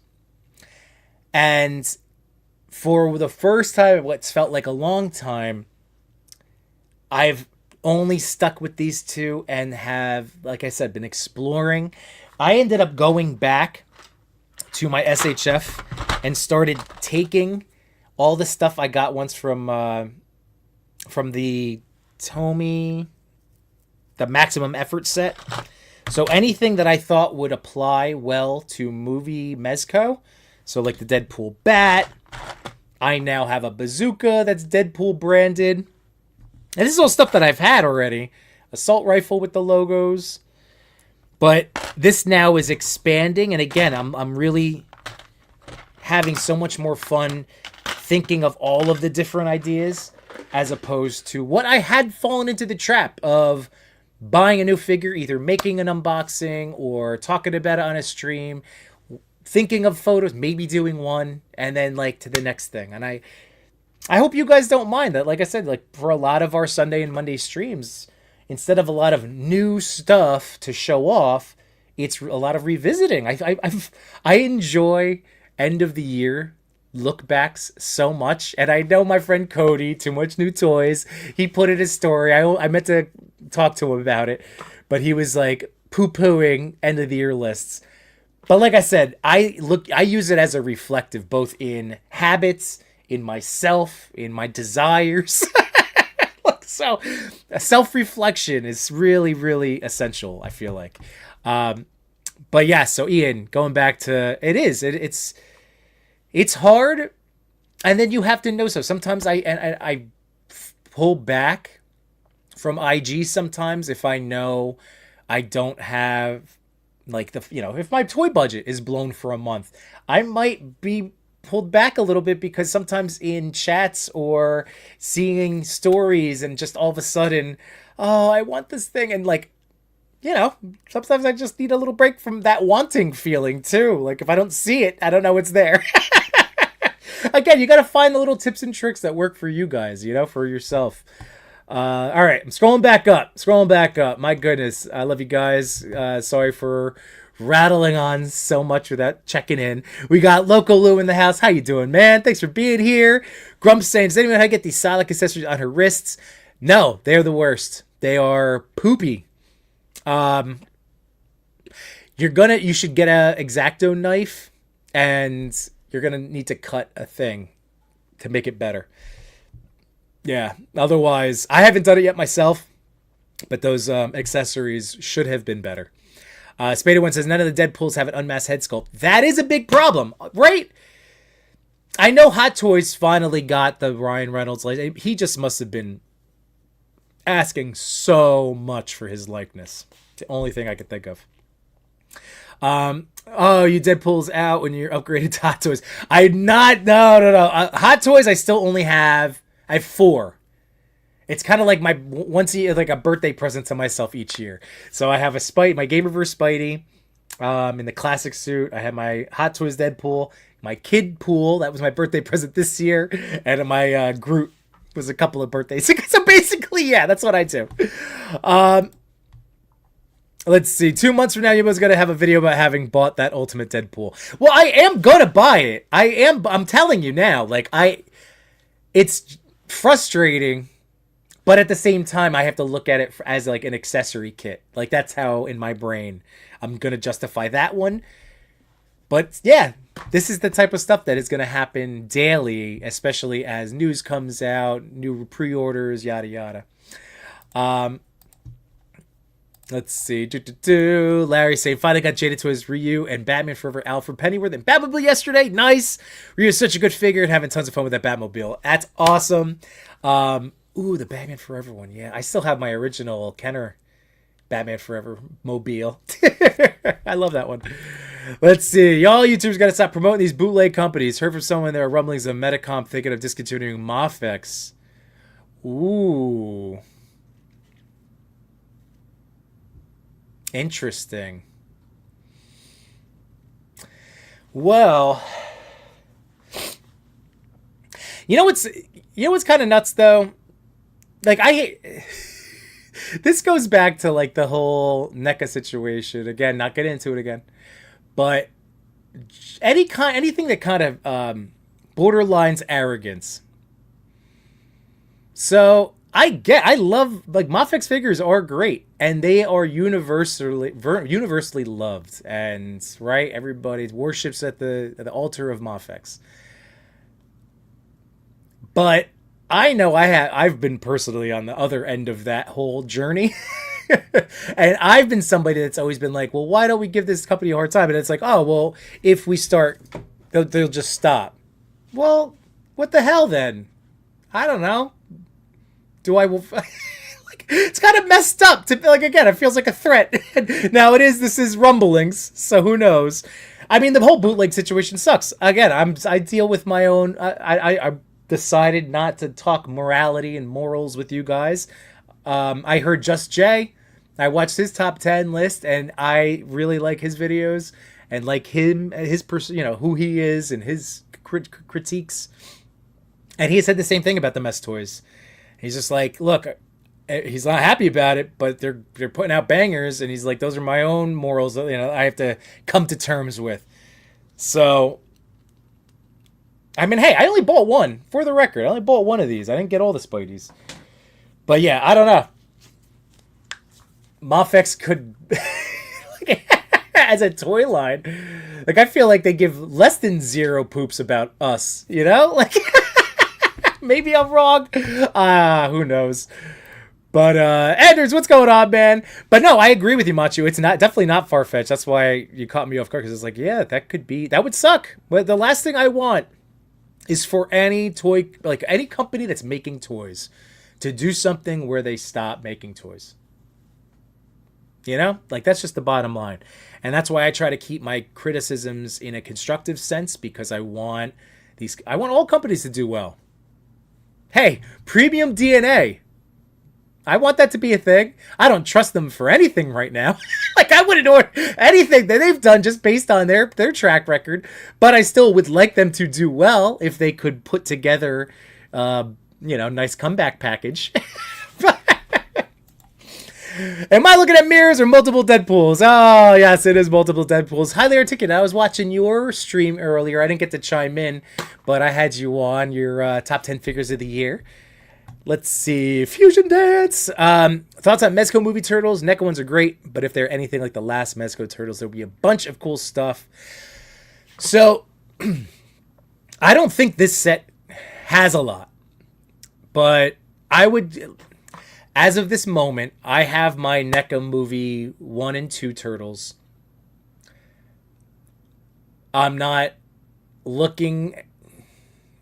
Speaker 1: And for the first time, what's felt like a long time, I've only stuck with these 2 and have, like I said, been exploring. I ended up going back to my SHF and started taking all the stuff I got once from the Tomy, the Maximum Effort set. So anything that I thought would apply well to movie Mezco, so like the Deadpool bat, I now have a bazooka that's Deadpool branded. And this is all stuff that I've had already. Assault rifle with the logos. But this now is expanding, and again, I'm really having so much more fun thinking of all of the different ideas, as opposed to what I had fallen into the trap of buying a new figure, either making an unboxing or talking about it on a stream, thinking of photos, maybe doing one, and then like to the next thing. And I hope you guys don't mind that. Like I said, like for a lot of our Sunday and Monday streams, instead of a lot of new stuff to show off, it's a lot of revisiting. I enjoy end of the year look backs so much, and I know my friend Cody, Too Much New Toys, he put in his story. I meant to talk to him about it, but he was like poo-pooing end of the year lists. But like I said, I use it as a reflective, both in habits, in myself, in my desires. So self-reflection is really, really essential, I feel like. But yeah, so Ian, going back to it's hard, and then you have to know. So sometimes I pull back from IG sometimes if I know I don't have, like, if my toy budget is blown for a month, I might be pulled back a little bit, because sometimes in chats or seeing stories and just all of a sudden, oh, I want this thing, and like, sometimes I just need a little break from that wanting feeling too. Like, if I don't see it, I don't know it's there. Again, you got to find the little tips and tricks that work for you guys, for yourself. All right, I'm scrolling back up. My goodness, I love you guys. Sorry for rattling on so much without checking in. We got Loco Lou in the house. How you doing, man? Thanks for being here. Grumps saying, does anyone know how to get these Silac accessories on her wrists? No, they're the worst. They are poopy. You should get a X-Acto knife, and you're gonna need to cut a thing to make it better. Yeah. Otherwise, I haven't done it yet myself, but those accessories should have been better. Spader One says none of the Deadpools have an unmasked head sculpt. That is a big problem, right? I know Hot Toys finally got the Ryan Reynolds. He just must have been asking so much for his likeness. It's the only thing I could think of. Oh, you Deadpool's out when you're upgraded to Hot Toys. I'm not. No. Hot Toys, I still only have. I have 4. It's kind of like my once a year, like a birthday present to myself each year. So I have my Gameverse Spidey, in the classic suit. I have my Hot Toys Deadpool, my Kid Pool. That was my birthday present this year, and my Groot was a couple of birthdays. So basically, yeah, that's what I do. Let's see. 2 months from now, you was gonna have a video about having bought that Ultimate Deadpool. Well, I am gonna buy it. I'm telling you now. It's frustrating. But at the same time, I have to look at it as like an accessory kit. Like that's how in my brain I'm going to justify that one. But yeah, this is the type of stuff that is going to happen daily, especially as news comes out, new pre-orders, yada yada. Let's see. Larry saying finally got jaded to his Ryu and Batman Forever Alfred Pennyworth and Batmobile yesterday. Nice. Ryu is such a good figure and having tons of fun with that Batmobile. That's awesome. Ooh, the Batman Forever one. Yeah, I still have my original Kenner Batman Forever mobile. I love that one. Let's see. Y'all YouTubers got to stop promoting these bootleg companies. Heard from someone there are rumblings of Metacomp thinking of discontinuing Mafex. Ooh. Interesting. Well, you know what's kind of nuts though? Like I hate this goes back to like the whole NECA situation again. Not get into it again, but anything that kind of borderlines arrogance. So I love like Mafex figures are great and they are universally loved and right everybody worships at the altar of Mafex. But I know I've been personally on the other end of that whole journey. And I've been somebody that's always been like, well, why don't we give this company a hard time? And it's like, oh, well, if we start, they'll just stop. Well, what the hell then? I don't know. Like, it's kind of messed up to like, again, it feels like a threat. Now this is rumblings. So who knows? I mean, the whole bootleg situation sucks. Again, I deal with my own, I decided not to talk morality and morals with you guys. I heard Just Jay. I watched his top 10 list, and I really like his videos and like him, his person, who he is and his critiques. And he said the same thing about the mess toys. He's just like, look, he's not happy about it, but they're putting out bangers, and he's like, those are my own morals. I have to come to terms with. So. I mean, hey, I only bought one, for the record. I only bought one of these. I didn't get all the Spideys. But yeah, I don't know. Mafex could, as a toy line, like I feel like they give less than 0 poops about us, Like, maybe I'm wrong. Who knows? But, Anders, what's going on, man? But no, I agree with you, Machu. It's definitely not far-fetched. That's why you caught me off guard, because it's like, yeah, that would suck. But the last thing I want is for any toy, like any company that's making toys, to do something where they stop making toys. Like that's just the bottom line. And that's why I try to keep my criticisms in a constructive sense, because I want all companies to do well. Hey, premium DNA. I want that to be a thing. I don't trust them for anything right now. Like I wouldn't order anything that they've done just based on their track record. But I still would like them to do well if they could put together, nice comeback package. Am I looking at mirrors or multiple Deadpools? Oh, yes, it is multiple Deadpools. Highly articulate. I was watching your stream earlier. I didn't get to chime in, but I had you on your top 10 figures of the year. Let's see. Fusion Dance. Thoughts on Mezco movie turtles? NECA ones are great, but if they're anything like the last Mezco turtles, there'll be a bunch of cool stuff. So, I don't think this set has a lot. But I would, as of this moment, I have my NECA movie 1 and 2 Turtles. I'm not looking.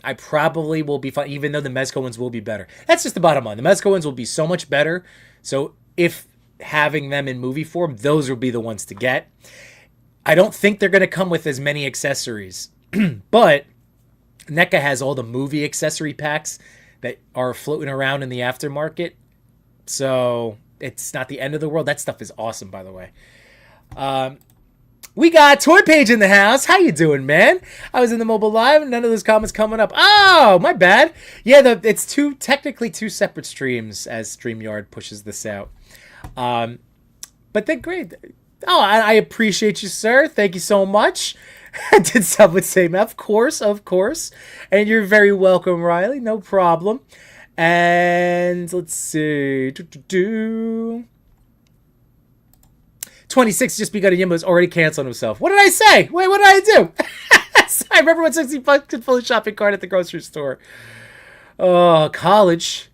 Speaker 1: I probably will be fine, even though the Mezco ones will be better. That's just the bottom line. The Mezco ones will be so much better. So if having them in movie form, those will be the ones to get. I don't think they're going to come with as many accessories. But NECA has all the movie accessory packs that are floating around in the aftermarket. So it's not the end of the world. That stuff is awesome, by the way. We got Toy Page in the house. How you doing, man? I was in the mobile live and none of those comments coming up. Oh, my bad. Yeah, it's technically two separate streams as StreamYard pushes this out. But they're great. Oh, I appreciate you, sir. Thank you so much. Did someone say, of course. And you're very welcome, Riley. No problem. And let's see. 26 just begun a Yimbo is already canceling himself. What did I say? Wait, what did I do? I remember when 60 bucks could fill a shopping cart at the grocery store. Oh, college.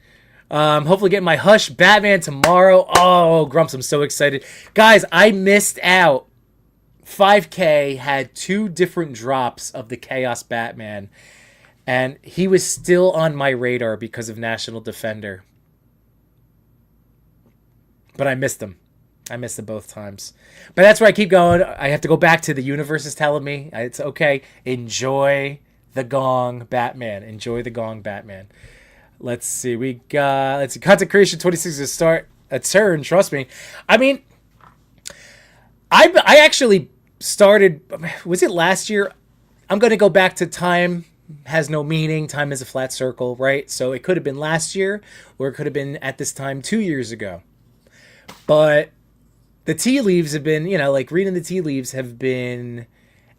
Speaker 1: Hopefully getting my Hush Batman tomorrow. Oh, Grumps, I'm so excited. Guys, I missed out. 5K had 2 different drops of the Chaos Batman. And he was still on my radar because of National Defender. But I missed him. I missed them both times. But that's where I keep going. I have to go back to the universe is telling me. It's okay. Enjoy the Gong Batman. Enjoy the Gong Batman. Let's see. Content Creation 26 to start a turn. Trust me. I mean, I actually started, was it last year? I'm going to go back to time has no meaning. Time is a flat circle, right? So it could have been last year or it could have been at this time 2 years ago. But the tea leaves have been, like reading the tea leaves have been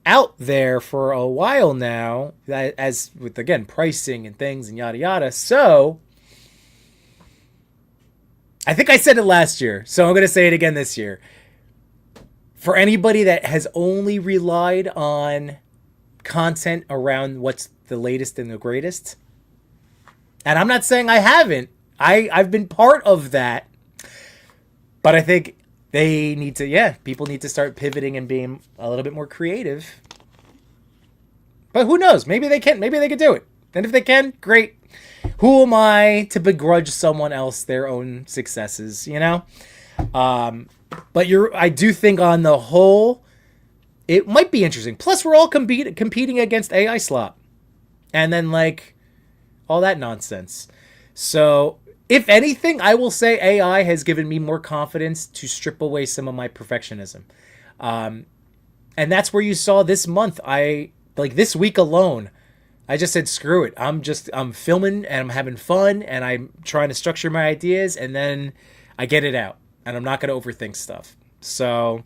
Speaker 1: out there for a while now, as with, again, pricing and things and yada yada. So I think I said it last year, so I'm going to say it again this year. For anybody that has only relied on content around what's the latest and the greatest, and I'm not saying I haven't, I've been part of that, but I think they need to, people need to start pivoting and being a little bit more creative. But who knows? Maybe they can do it. And if they can, great. Who am I to begrudge someone else their own successes, But I do think on the whole, it might be interesting. Plus, we're all competing against AI slop. And then, all that nonsense. So, if anything, I will say AI has given me more confidence to strip away some of my perfectionism. And that's where you saw this month. This week alone, I just said, screw it. I'm filming and I'm having fun and I'm trying to structure my ideas and then I get it out and I'm not going to overthink stuff. So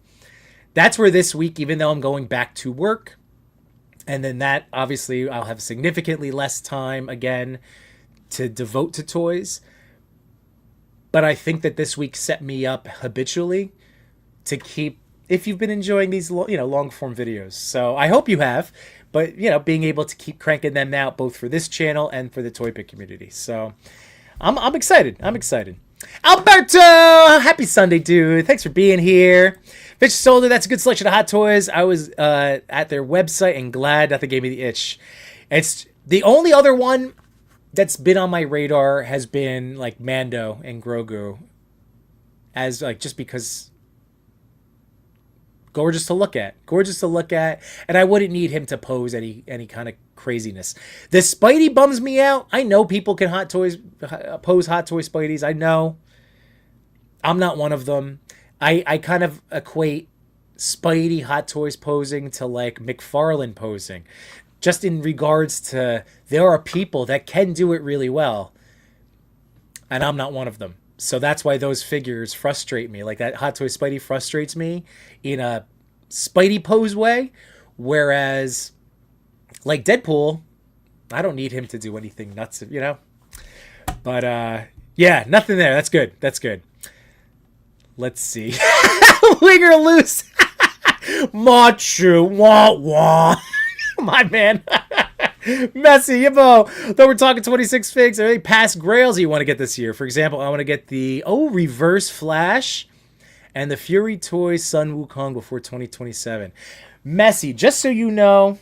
Speaker 1: that's where this week, even though I'm going back to work, and then that obviously I'll have significantly less time again to devote to toys. But I think that this week set me up habitually to keep, if you've been enjoying these, long form videos. So I hope you have, but being able to keep cranking them out both for this channel and for the Toy Pick community. So I'm excited. Alberto, happy Sunday, dude. Thanks for being here. Fish Soldier, that's a good selection of hot toys. I was at their website and glad that they gave me the itch. It's the only other one that's been on my radar has been Mando and Grogu, as just because gorgeous to look at, and I wouldn't need him to pose any kind of craziness. The Spidey bums me out. I know people can pose hot toy Spideys. I know. I'm not one of them. I kind of equate Spidey hot toys posing to McFarlane posing. Just in regards to, there are people that can do it really well, and I'm not one of them. So that's why those figures frustrate me. That Hot Toy Spidey frustrates me in a Spidey pose way, whereas Deadpool, I don't need him to do anything nuts, But nothing there. That's good. Let's see. Winger loose. Machu, wah wah. My man. Messy, Yabo. Though we're talking 26 figs, are there any past grails you want to get this year? For example, I want to get the Reverse Flash and the Fury Toys Sun Wukong before 2027. Messy, just so you know,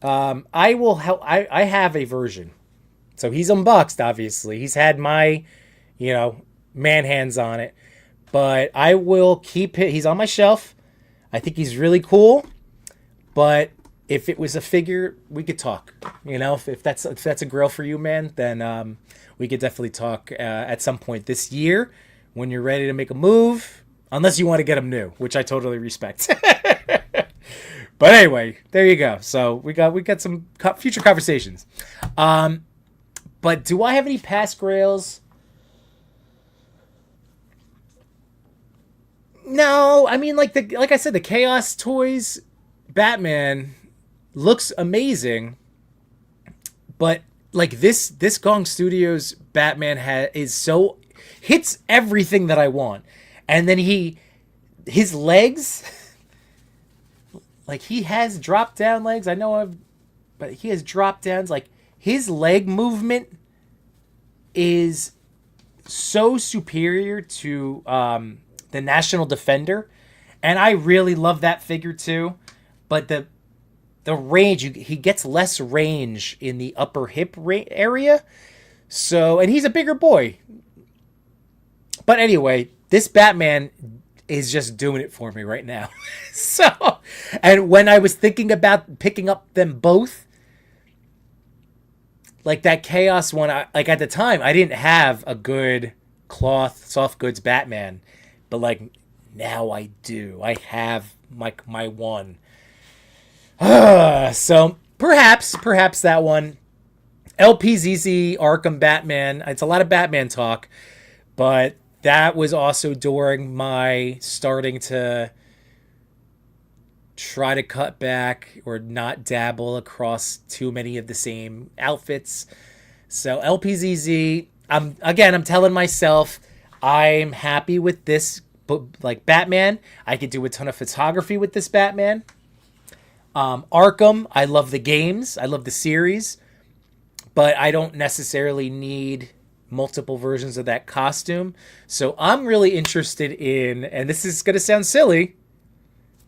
Speaker 1: I will help. I have a version, so he's unboxed. Obviously, he's had my, man hands on it, but I will keep it. He's on my shelf. I think he's really cool, but if it was a figure, we could talk. If that's a grill for you, man, then we could definitely talk at some point this year when you're ready to make a move. Unless you want to get him new, which I totally respect. But anyway, there you go. So we got some future conversations. But do I have any past grails? No, I mean like I said, the Chaos Toys Batman looks amazing, but like this Gong Studios Batman hits everything that I want, and then his legs, like he has drop down legs. But he has drop downs. Like his leg movement is so superior to the National Defender, and I really love that figure too. But the range, he gets less range in the upper hip area. So, and he's a bigger boy. But anyway, this Batman is just doing it for me right now. So, and when I was thinking about picking up them both, like that Chaos one, like at the time, I didn't have a good cloth, soft goods Batman. But like now I do. I have my one. So perhaps that one. LPZZ Arkham Batman. It's a lot of Batman talk, but that was also during my starting to try to cut back or not dabble across too many of the same outfits. So LPZZ, I'm telling myself I'm happy with this, like Batman. I could do a ton of photography with this Batman. Arkham, I love the games. I love the series. But I don't necessarily need multiple versions of that costume. So I'm really interested in, and this is going to sound silly,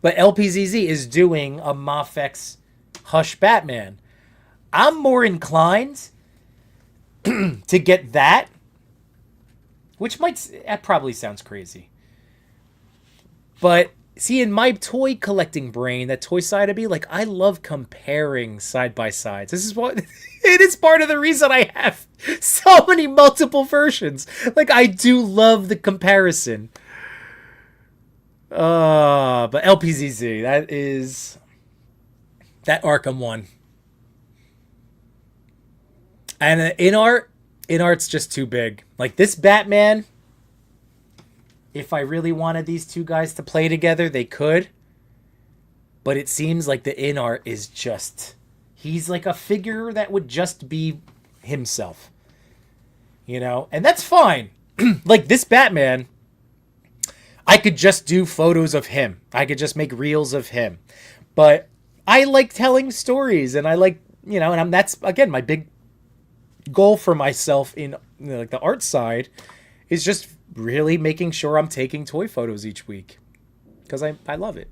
Speaker 1: but LPZZ is doing a Mafex Hush Batman. I'm more inclined to get that, which that probably sounds crazy. But see, in my toy collecting brain, that toy side of me, like I love comparing side by sides. This is what it is part of the reason I have so many multiple versions. Like I do love the comparison. But LPZZ, that is that Arkham one. And in art's just too big. Like this Batman, if I really wanted these two guys to play together, they could. But it seems like the in art is just, he's like a figure that would just be himself. And that's fine. Like this Batman, I could just do photos of him. I could just make reels of him. But I like telling stories, and I like, and that's again my big goal for myself in like the art side is just really making sure I'm taking toy photos each week because I love it.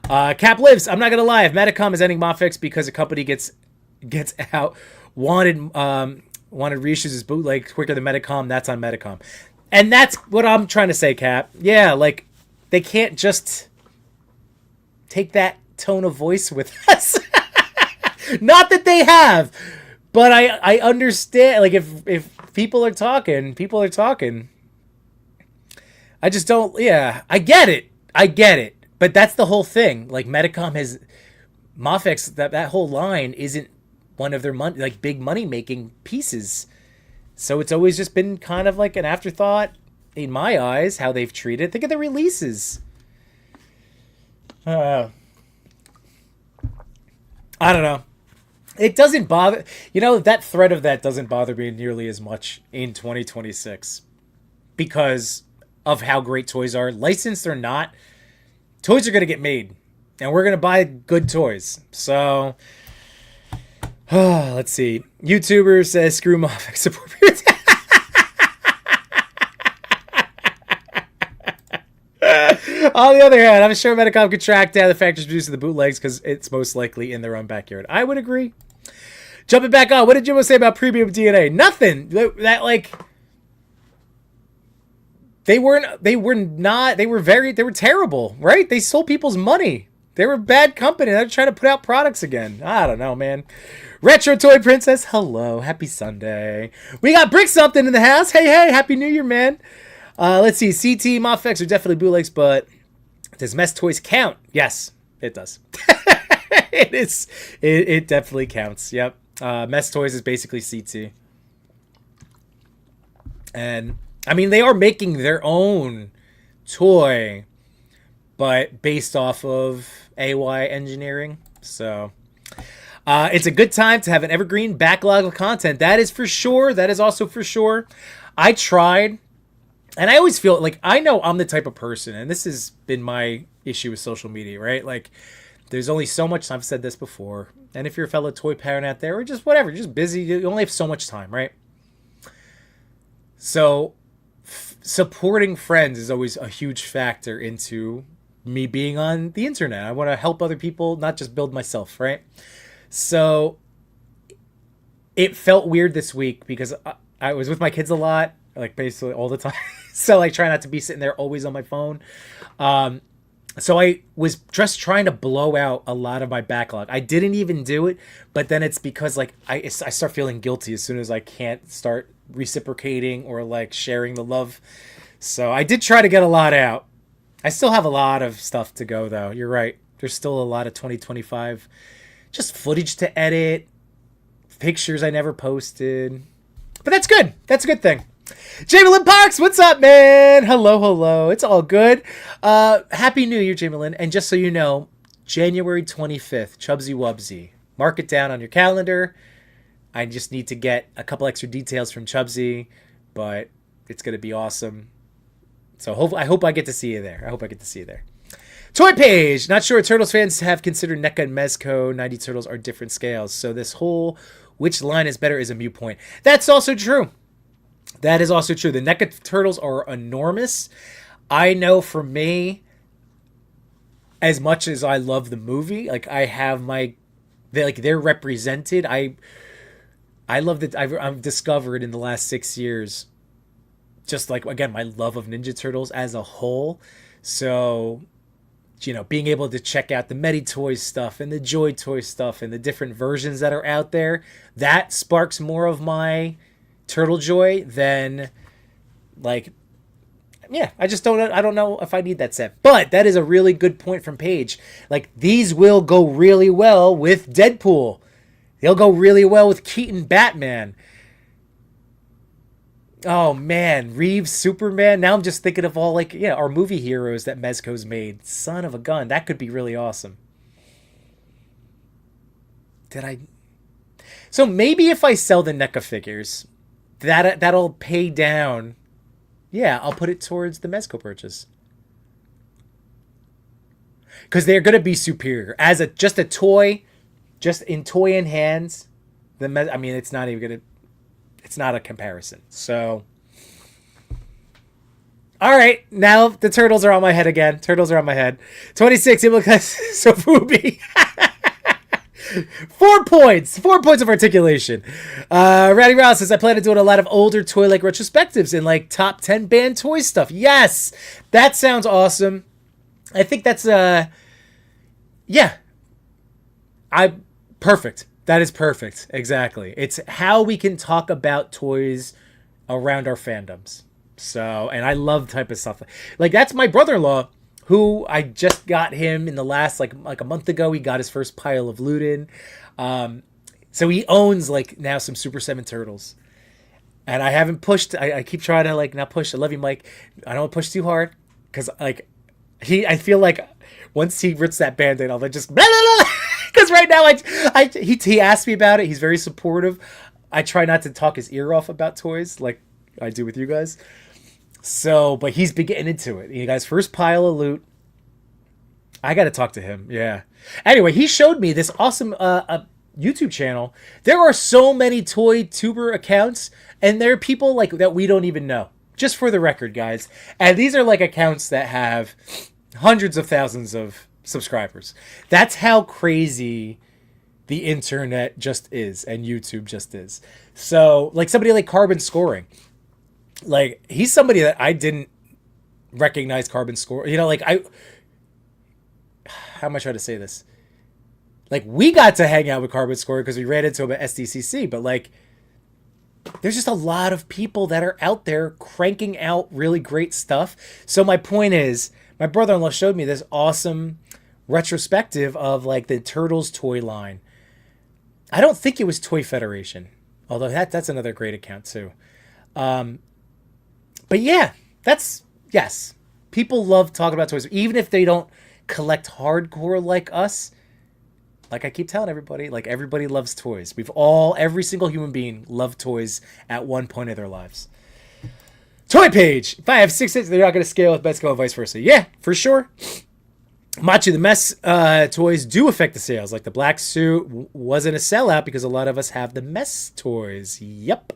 Speaker 1: Cap lives. I'm not gonna lie. If Medicom is ending Mafex because a company gets out wanted reissues as bootleg quicker than Medicom, that's on Medicom, and that's what I'm trying to say, Cap. Yeah, like they can't just take that tone of voice with us. Not that they have, but I understand. Like if people are talking. I just don't. Yeah, I get it. But that's the whole thing. Like Medicom has Mafex. That whole line isn't one of their big money making pieces. So it's always just been kind of like an afterthought in my eyes. How they've treated. Think of the releases. I don't know. It doesn't bother. That threat of that doesn't bother me nearly as much in 2026 because of how great toys are. Licensed or not, toys are going to get made. and we're gonna buy good toys. So, let's see. YouTuber says screw Moffitt support. On the other hand, I'm sure Medicom could track down the factories producing the bootlegs because it's most likely in their own backyard. I would agree. Jumping back on, what did Jimbo say about premium DNA? Nothing. That like they were terrible, right? They stole people's money. They were a bad company. They're trying to put out products again. I don't know, man. Retro Toy Princess, hello. Happy Sunday. We got Brick Something in the house. Hey, Happy New Year, man. Let's see. CT Mofex are definitely bootlegs, but does Mess Toys count? Yes, it does. It is. It definitely counts. Yep. Mess Toys is basically CT. And, I mean, they are making their own toy, but based off of AY engineering. So, it's a good time to have an evergreen backlog of content. That is for sure. That is also for sure. I tried, and I always feel like I know I'm the type of person, and this has been my issue with social media, right? Like, there's only so much, I've said this before, and if you're a fellow toy parent out there, or just whatever, just busy, you only have so much time, right? So, supporting friends is always a huge factor into me being on the internet. I want to help other people, not just build myself, right? So, it felt weird this week because I was with my kids a lot, like basically all the time. So I try not to be sitting there always on my phone. So I was just trying to blow out a lot of my backlog. I didn't even do it, but then it's because like I start feeling guilty as soon as I can't start reciprocating or like sharing the love. So I did try to get a lot out. I still have a lot of stuff to go though. You're right. There's still a lot of 2025 just footage to edit, pictures I never posted. But that's good. That's a good thing. Jamelin Parks, what's up, man? Hello. It's all good. Happy New Year, Jamelin. And just so you know, January 25th, Chubsy Wubsy. Mark it down on your calendar. I just need to get a couple extra details from Chubsy, but it's going to be awesome. So I hope I get to see you there. Toy Page. Not sure Turtles fans have considered NECA and Mezco. 90 Turtles are different scales. So this whole which line is better is a mute point. That's also true. That is also true. The NECA Turtles are enormous. I know for me, as much as I love the movie, like I have they're represented. I love that I've discovered in the last 6 years, just like, again, my love of Ninja Turtles as a whole. So, you know, being able to check out the Meditoys stuff and the Joy Toy stuff and the different versions that are out there, that sparks more of my turtle joy than like, yeah, I don't know if I need that set. But that is a really good point from Paige. Like, these will go really well with Deadpool. They'll go really well with Keaton Batman. Oh man, Reeves Superman. Now I'm just thinking of all our movie heroes that Mezco's made. Son of a gun, that could be really awesome. So maybe if I sell the NECA figures, that'll pay down. Yeah, I'll put it towards the Mezco purchase. Because they're going to be superior. As just a toy, just in toy in hands, it's not even going to... It's not a comparison. So... Alright, now the turtles are on my head again. 26, so Fubi. 4 points. 4 points of articulation. Ratty Rouse says, I plan to do a lot of older toy-like retrospectives and like top 10 banned toy stuff. Yes! That sounds awesome. I think that's, yeah. Perfect. That is perfect. Exactly. It's how we can talk about toys around our fandoms. So, and I love type of stuff. Like, that's my brother-in-law, who I just got him in the last, like a month ago. He got his first pile of loot in. So he owns, like, now some Super 7 Turtles. And I haven't pushed. I keep trying to, like, not push. I love you, Mike. I don't want to push too hard. Because, like, I feel like once he rips that Band-Aid, I'll just... Because right now, he asked me about it. He's very supportive. I try not to talk his ear off about toys like I do with you guys. So, but he's been getting into it. He got his first pile of loot. I got to talk to him. Yeah. Anyway, he showed me this awesome YouTube channel. There are so many toy tuber accounts, and there are people like that we don't even know. Just for the record, guys. And these are like accounts that have hundreds of thousands of subscribers. That's how crazy the internet just is, and YouTube just is. So, like somebody like Carbon Scoring, like he's somebody that I didn't recognize. Carbon Score, you know, like how am I trying to say this? Like we got to hang out with Carbon Scoring because we ran into him at SDCC, but like there's just a lot of people that are out there cranking out really great stuff. So my point is, my brother-in-law showed me this awesome retrospective of like the Turtles toy line. I don't think it was Toy Federation, although that's another great account too. But yeah, yes. People love talking about toys, even if they don't collect hardcore like us. Like I keep telling everybody, like everybody loves toys. Every single human being loved toys at one point of their lives. Toy page 5, 6, 6. They're not going to scale with Mezco and vice versa. Yeah, for sure. Machi the Mess toys do affect the sales. Like the black suit wasn't a sellout because a lot of us have the Mess toys. Yep.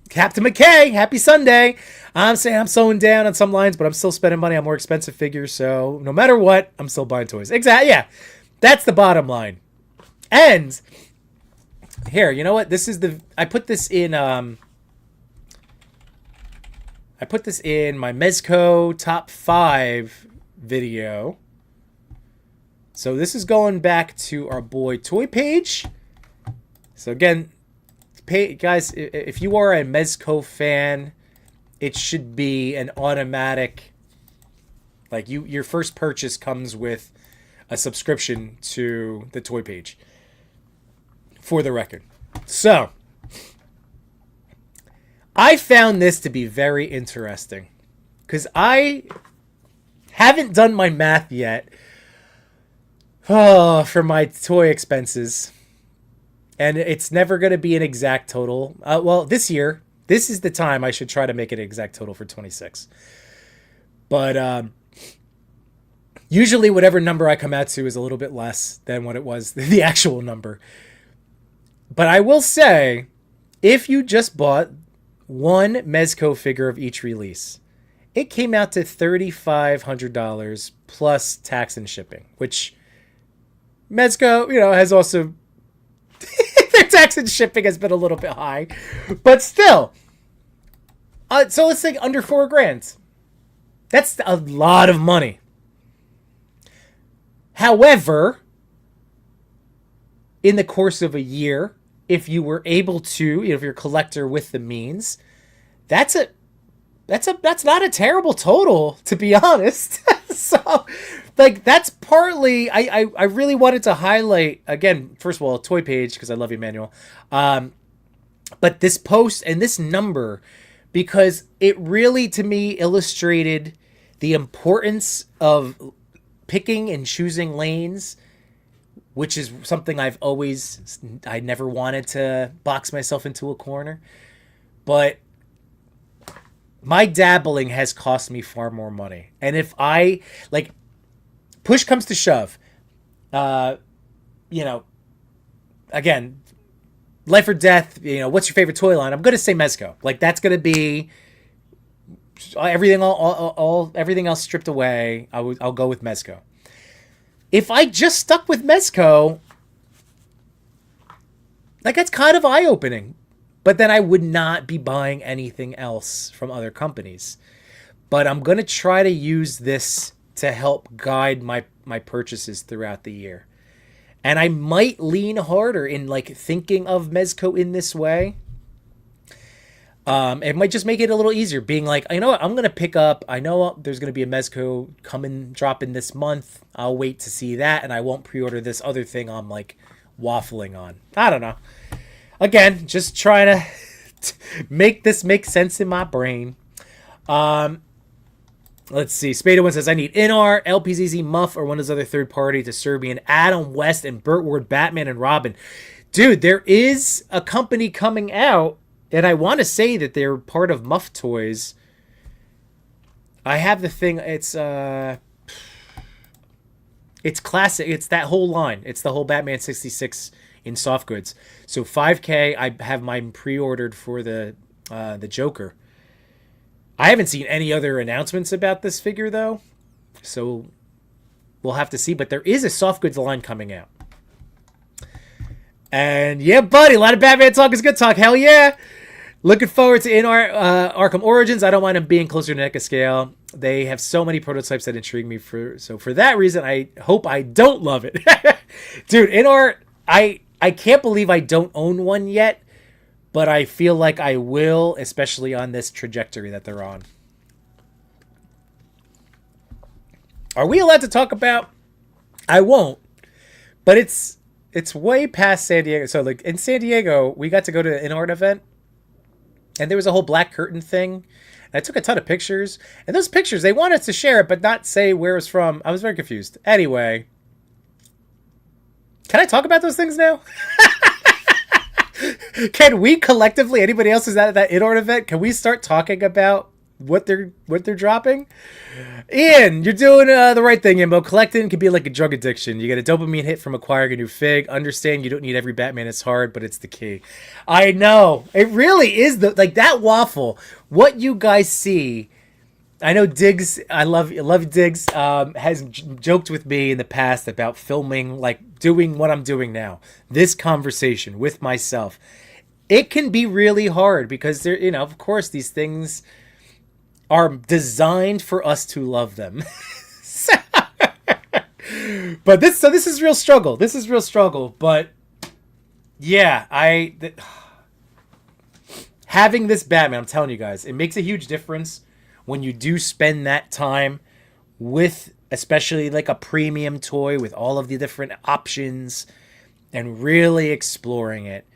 Speaker 1: Captain McKay, happy Sunday. I'm saying I'm slowing down on some lines, but I'm still spending money on more expensive figures. So no matter what, I'm still buying toys. Exactly. Yeah, that's the bottom line. And here, you know what? I put this in my Mezco top 5 video. So this is going back to our boy Toy Page. So again, guys, if you are a Mezco fan, it should be an automatic, like your first purchase comes with a subscription to the Toy Page, for the record. So I found this to be very interesting because I haven't done my math yet for my toy expenses. And it's never going to be an exact total. Well, this year, this is the time I should try to make it an exact total for 26. But usually whatever number I come out to is a little bit less than what it was, the actual number. But I will say, if you just bought one Mezco figure of each release, it came out to $3,500 plus tax and shipping, which Mezco, has also... their tax and shipping has been a little bit high, but still. So let's think under $4,000. That's a lot of money. However, in the course of a year, if you were able to, if you're a collector with the means, that's not a terrible total, to be honest. So, like, that's partly, I really wanted to highlight, again, first of all, Toy Page, because I love you, Manuel. But this post and this number, because it really, to me, illustrated the importance of picking and choosing lanes, which is something I never wanted to box myself into a corner. But my dabbling has cost me far more money. And if push comes to shove, again, life or death, what's your favorite toy line? I'm going to say Mezco. Like, that's going to be everything, everything else stripped away. I'll go with Mezco. If I just stuck with Mezco, like, that's kind of eye-opening. But then I would not be buying anything else from other companies. But I'm going to try to use this to help guide my purchases throughout the year. And I might lean harder in thinking of Mezco in this way. It might just make it a little easier, being like, you know what, I'm going to pick up, I know there's going to be a Mezco dropping this month. I'll wait to see that, and I won't pre-order this other thing I'm waffling on. I don't know. Again, just trying to make this make sense in my brain. Let's see. Spada1 says, I need NR, LPZZ, Muff, or one of those other third party to serve me an Adam West and Burt Ward Batman and Robin. Dude, there is a company coming out, and I want to say that they're part of Muff Toys. I have the thing. It's It's classic. It's that whole line. It's the whole Batman 66 in soft goods. So 5K, I have mine pre-ordered for the Joker. I haven't seen any other announcements about this figure though, so we'll have to see. But there is a soft goods line coming out. And yeah, buddy, a lot of Batman talk is good talk. Hell yeah. Looking forward to Arkham Origins. I don't mind them being closer to NECA scale. They have so many prototypes that intrigue me. So for that reason, I hope I don't love it. Dude, I can't believe I don't own one yet, but I feel like I will, especially on this trajectory that they're on. Are we allowed to talk about? I won't, but it's way past San Diego. So like in San Diego, we got to go to an art event, and there was a whole black curtain thing. And I took a ton of pictures, and those pictures, they wanted to share it, but not say where it was from. I was very confused. Anyway, can I talk about those things now? Can we collectively, anybody else who's at that in-art event, can we start talking about what they're dropping? Ian, you're doing the right thing, Imbo. Collecting can be like a drug addiction. You get a dopamine hit from acquiring a new fig. Understand you don't need every Batman. It's hard, but it's the key. I know. It really is like that waffle. What you guys see, I know Diggs, I love Diggs, has joked with me in the past about filming, like doing what I'm doing now. This conversation with myself. It can be really hard because there, of course, these things are designed for us to love them. But this is real struggle. This is real struggle. But yeah, having this Batman, I'm telling you guys, it makes a huge difference when you do spend that time with, especially like a premium toy with all of the different options and really exploring it.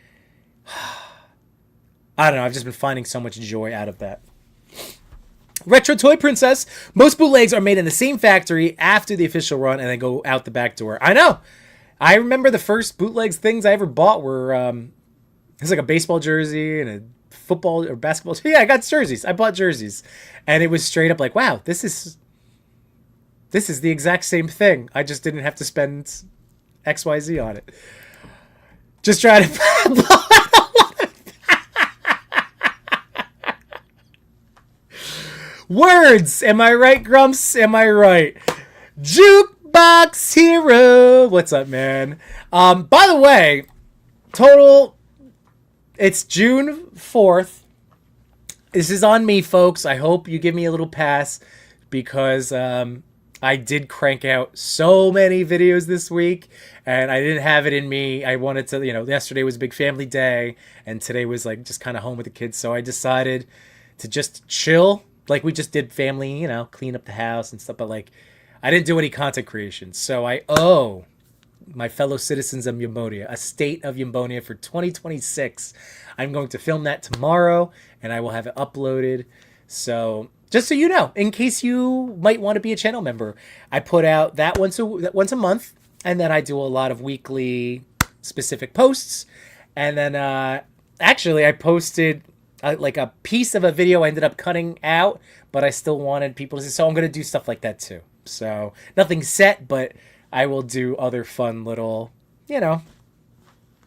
Speaker 1: I don't know. I've just been finding so much joy out of that. Retro Toy Princess. Most bootlegs are made in the same factory after the official run and then go out the back door. I know. I remember the first bootlegs things I ever bought were it's like a baseball jersey and a football or basketball. Yeah, I got jerseys. I bought jerseys, and it was straight up like, wow, this is the exact same thing. I just didn't have to spend XYZ on it. Just try to. Words! Am I right, Grumps? Am I right? Jukebox Hero! What's up, man? By the way, total, it's June 4th. This is on me, folks. I hope you give me a little pass because I did crank out so many videos this week and I didn't have it in me. I wanted to, yesterday was a big family day and today was like just kind of home with the kids. So I decided to just chill. Like we just did family, clean up the house and stuff. But like, I didn't do any content creation. So I owe my fellow citizens of Yambonia a state of Yambonia for 2026. I'm going to film that tomorrow and I will have it uploaded. So just so you know, in case you might want to be a channel member, I put out that once a month. And then I do a lot of weekly specific posts. And then actually I posted like a piece of a video I ended up cutting out, but I still wanted people to see. So I'm going to do stuff like that too. So nothing set, but I will do other fun little, so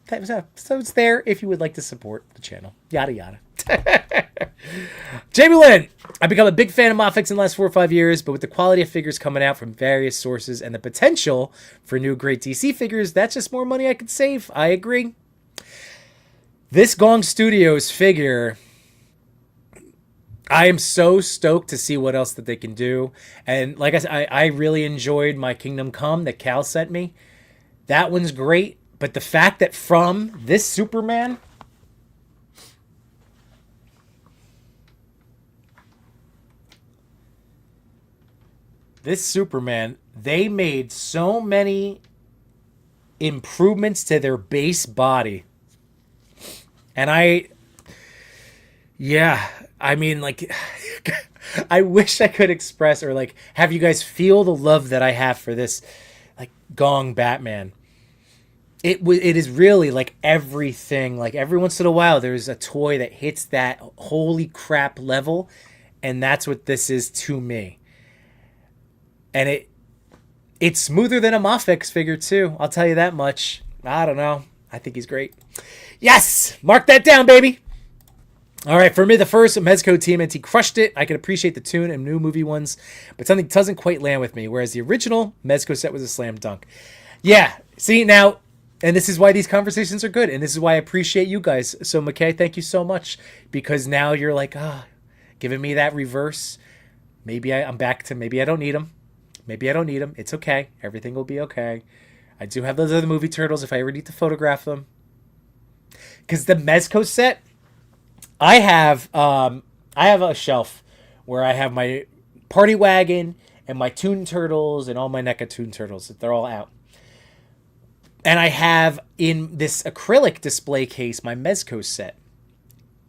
Speaker 1: it's there if you would like to support the channel. Yada, yada. Jamie Lynn, I've become a big fan of Moffics in the last 4 or 5 years, but with the quality of figures coming out from various sources and the potential for new great DC figures, that's just more money I could save. I agree. This Gong Studios figure, I am so stoked to see what else that they can do. And like I said, I really enjoyed my Kingdom Come that Cal sent me. That one's great. But the fact that from this Superman, they made so many improvements to their base body. And I mean, like, I wish I could express or, like, have you guys feel the love that I have for this, like, Gong Batman. It is really, like, everything. Like, every once in a while, there's a toy that hits that holy crap level, and that's what this is to me. And It's smoother than a Mafex figure, too. I'll tell you that much. I don't know. I think he's great. Yes! Mark that down, baby! All right, for me, the first Mezco TMNT crushed it. I can appreciate the tune and new movie ones, but something doesn't quite land with me, whereas the original Mezco set was a slam dunk. Yeah, see, now, and this is why these conversations are good, and this is why I appreciate you guys. So, McKay, thank you so much, because now you're like, giving me that reverse. Maybe I'm back to maybe I don't need them. Maybe I don't need them. It's okay. Everything will be okay. I do have those other movie turtles if I ever need to photograph them. Because the Mezco set... I have a shelf where I have my Party Wagon and my Toon Turtles and all my NECA Toon Turtles. They're all out. And I have in this acrylic display case my Mezco set.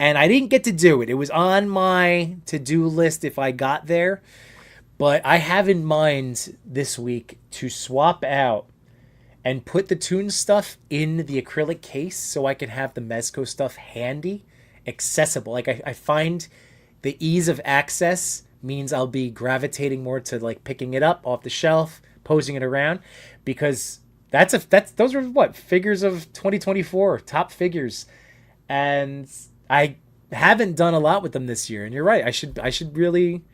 Speaker 1: And I didn't get to do it. It was on my to-do list if I got there. But I have in mind this week to swap out and put the Toon stuff in the acrylic case so I can have the Mezco stuff handy. Accessible. Like I find the ease of access means I'll be gravitating more to like picking it up off the shelf, posing it around, because those are what figures of 2024 top figures, and I haven't done a lot with them this year. And you're right, I should really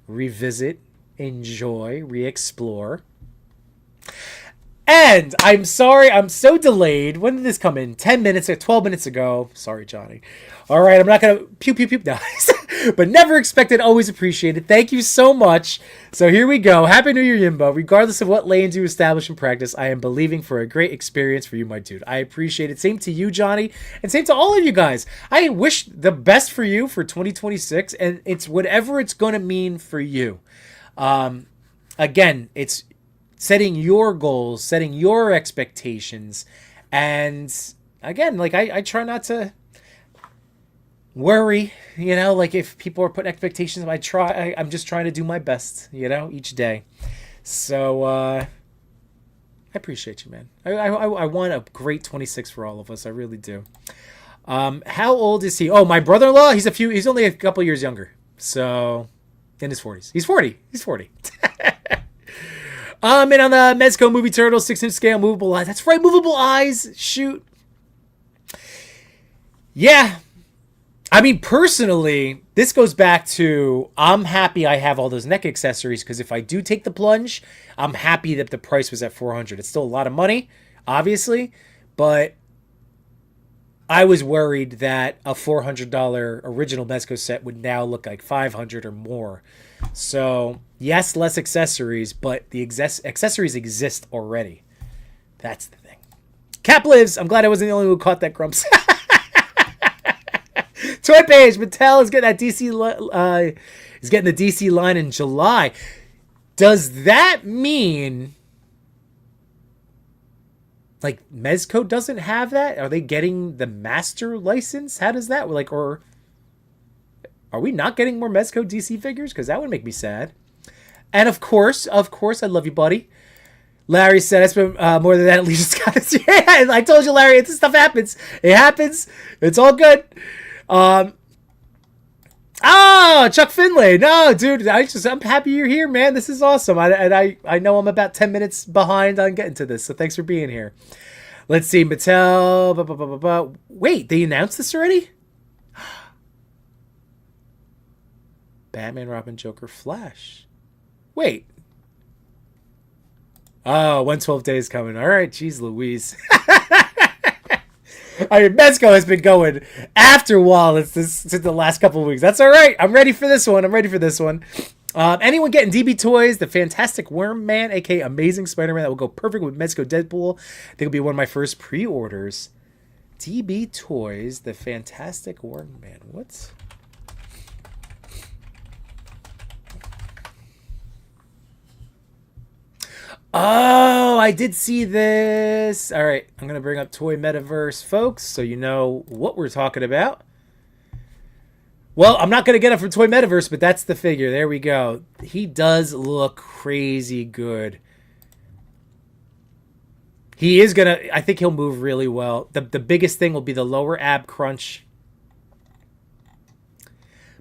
Speaker 1: revisit, enjoy, re-explore. And I'm sorry, I'm so delayed. When did this come in? 10 minutes or 12 minutes ago. Sorry, Johnny. All right, I'm not going to pew, pew, pew. No. But never expected, always appreciated. Thank you so much. So here we go. Happy New Year, Yimbo. Regardless of what lanes you establish in practice, I am believing for a great experience for you, my dude. I appreciate it. Same to you, Johnny. And same to all of you guys. I wish the best for you for 2026. And it's whatever it's going to mean for you. Again, it's setting your goals, setting your expectations. And again, like I try not to worry, like if people are putting expectations, I'm just trying to do my best, each day. So I appreciate you, man. I want a great 26 for all of us. I really do. How old is he? Oh, my brother-in-law, he's only a couple years younger. So in his 40s. He's 40. And on the Mezco Movie Turtles 6-inch scale, movable eyes. That's right, movable eyes. Shoot. Yeah. I mean, personally, this goes back to I'm happy I have all those neck accessories, because if I do take the plunge, I'm happy that the price was at $400. It's still a lot of money, obviously, but I was worried that a $400 original Mezco set would now look like $500 or more. So, yes, less accessories, but the accessories exist already. That's the thing. Cap lives. I'm glad I wasn't the only one who caught that, Grumps. Toy Page, Mattel is getting that DC is getting the DC line in July. Does that mean like Mezco doesn't have that? Are they getting the master license? How does that or are we not getting more Mezco DC figures? Because that would make me sad. And of course, I love you, buddy. Larry said, I spent more than that at least Scott this year. I told you, Larry, this stuff happens. It happens. It's all good. Chuck Finlay. No, dude, I'm happy you're here, man. This is awesome. I know I'm about 10 minutes behind on getting to this, so thanks for being here. Let's see, Mattel. Wait, they announced this already? Batman, Robin, Joker, Flash. Wait. Oh, 112 days coming. All right, geez Louise. I mean, Mezco has been going after Wallace since the last couple of weeks. That's all right. I'm ready for this one. Anyone getting DB Toys, the Fantastic Worm Man, aka Amazing Spider-Man, that will go perfect with Mezco Deadpool. I think it'll be one of my first pre-orders. DB Toys, the Fantastic Worm Man. What? Oh, I did see this. All right, I'm going to bring up Toy Metaverse, folks, so you know what we're talking about. Well, I'm not going to get it from Toy Metaverse, but that's the figure. There we go. He does look crazy good. He is going to... I think he'll move really well. The biggest thing will be the lower ab crunch.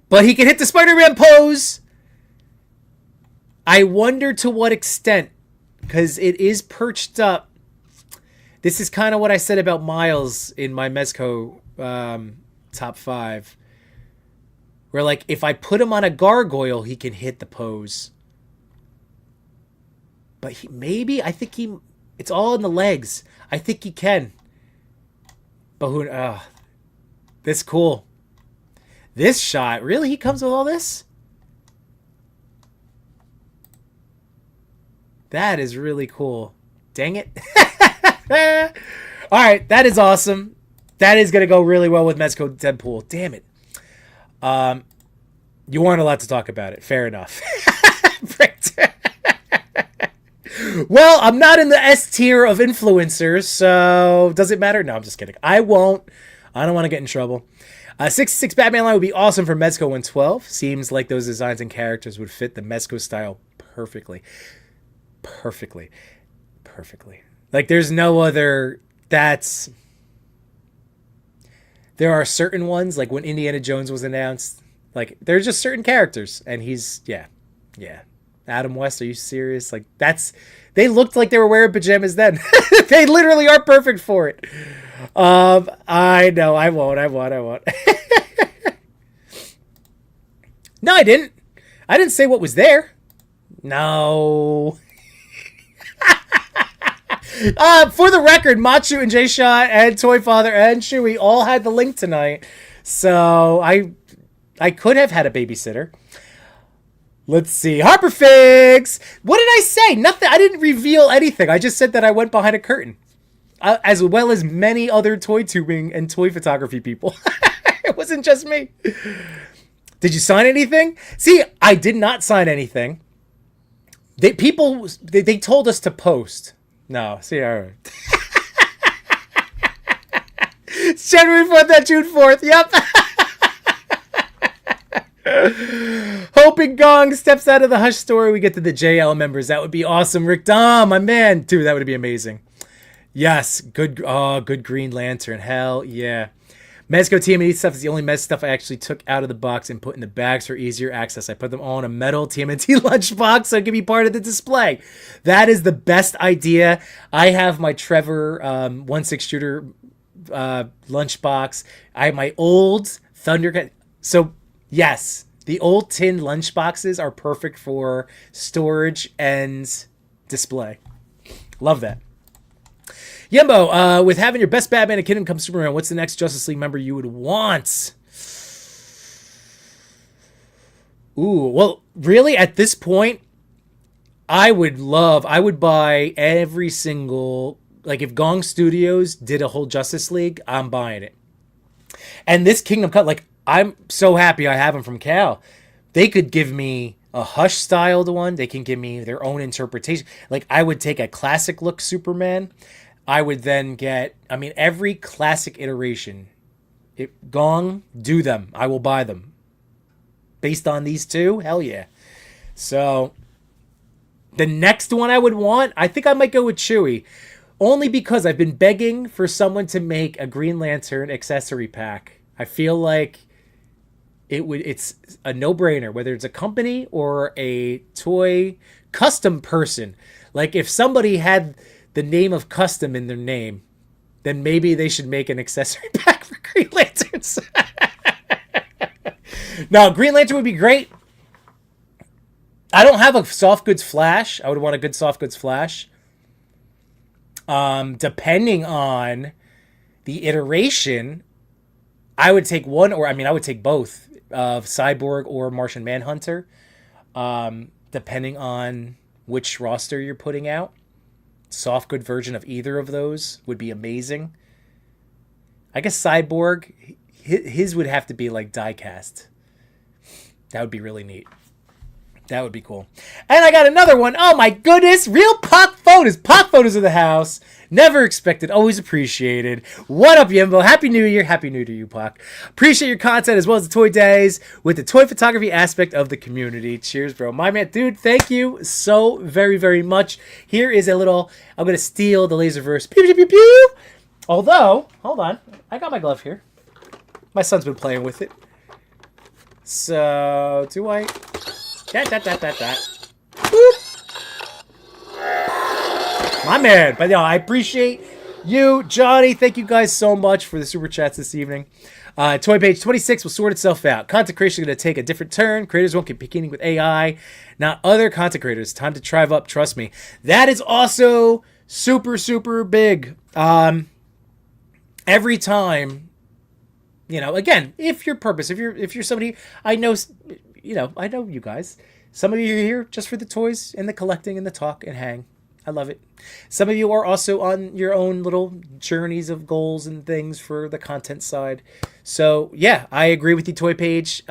Speaker 1: But he can hit the Spider-Man pose. I wonder to what extent... because it is perched up. This is kind of what I said about Miles in my Mezco top 5. Where, like, if I put him on a gargoyle, he can hit the pose. But I think it's all in the legs. I think he can. But who, this is cool. This shot, really? He comes with all this? That is really cool. Dang it. All right, that is awesome. That is going to go really well with Mezco Deadpool. Damn it. You weren't allowed to talk about it. Fair enough. Well, I'm not in the S tier of influencers, so does it matter? No, I'm just kidding. I won't. I don't want to get in trouble. 66 Batman line would be awesome for Mezco 112. Seems like those designs and characters would fit the Mezco style perfectly. Perfectly. Like, there's no other... There are certain ones, like when Indiana Jones was announced, like, there's just certain characters, and he's... Yeah. Adam West, are you serious? Like, they looked like they were wearing pajamas then. They literally are perfect for it. I know, I won't. No, I didn't. I didn't say what was there. No. For the record, Machu and Jay Shot and Toy Father and Chewy all had the link tonight. So I could have had a babysitter. Let's see. Harper Figs. What did I say? Nothing. I didn't reveal anything. I just said that I went behind a curtain. As well as many other toy tubing and toy photography people. It wasn't just me. Did you sign anything? See, I did not sign anything. They told us to post. No, see, all right. It's January 4th and June 4th. Yep. Hoping Gong steps out of the Hush story. We get to the JL members. That would be awesome. Rick Dom, my man. Dude, that would be amazing. Yes. Good Green Lantern. Hell yeah. Mezco TMNT stuff is the only Mez stuff I actually took out of the box and put in the bags for easier access. I put them all in a metal TMNT lunchbox so it can be part of the display. That is the best idea. I have my Trevor 1/6 shooter lunchbox. I have my old Thundercat. So, yes, the old tin lunchboxes are perfect for storage and display. Love that. Yembo, with having your best Batman and Kingdom Come Superman, what's the next Justice League member you would want? Ooh, well, really, at this point, I would buy every single, like, if Gong Studios did a whole Justice League, I'm buying it. And this Kingdom Come, like, I'm so happy I have them from Cal. They could give me a Hush-styled one. They can give me their own interpretation. Like, I would take a classic-look Superman. I would then get, every classic iteration. Gong, do them. I will buy them. Based on these two, hell yeah. So, the next one I would want, I think I might go with Chewy. Only because I've been begging for someone to make a Green Lantern accessory pack. I feel like it's a no-brainer, whether it's a company or a toy custom person. Like, if somebody had the name of custom in their name, then maybe they should make an accessory pack for Green Lanterns. No, Green Lantern would be great. I don't have a soft goods Flash. I would want a good soft goods Flash. Depending on the iteration, I would take one, or I would take both of Cyborg or Martian Manhunter, depending on which roster you're putting out. Soft good version of either of those would be amazing. I guess Cyborg, his would have to be like die cast. That would be really neat. That would be cool. And I got another one. Oh my goodness. Real Pock photos. Pock photos of the house. Never expected. Always appreciated. What up, Yimbo? Happy New Year. Happy New Year to you, Pock. Appreciate your content as well as the toy days with the toy photography aspect of the community. Cheers, bro. My man, dude, thank you so very, very much. Here is a little, I'm going to steal the Laserverse. Pew, pew, pew, pew. Although, hold on. I got my glove here. My son's been playing with it. So, do I... That. Boop. My man. But no, I appreciate you, Johnny. Thank you guys so much for the super chats this evening. Toy page 26 will sort itself out. Content creation is going to take a different turn. Creators won't keep competing with AI, not other content creators. Time to thrive up. Trust me. That is also super, super big. Every time, again, if you're somebody, I know you guys. Some of you are here just for the toys and the collecting and the talk and hang. I love it. Some of you are also on your own little journeys of goals and things for the content side. So, yeah, I agree with you, Toy Page.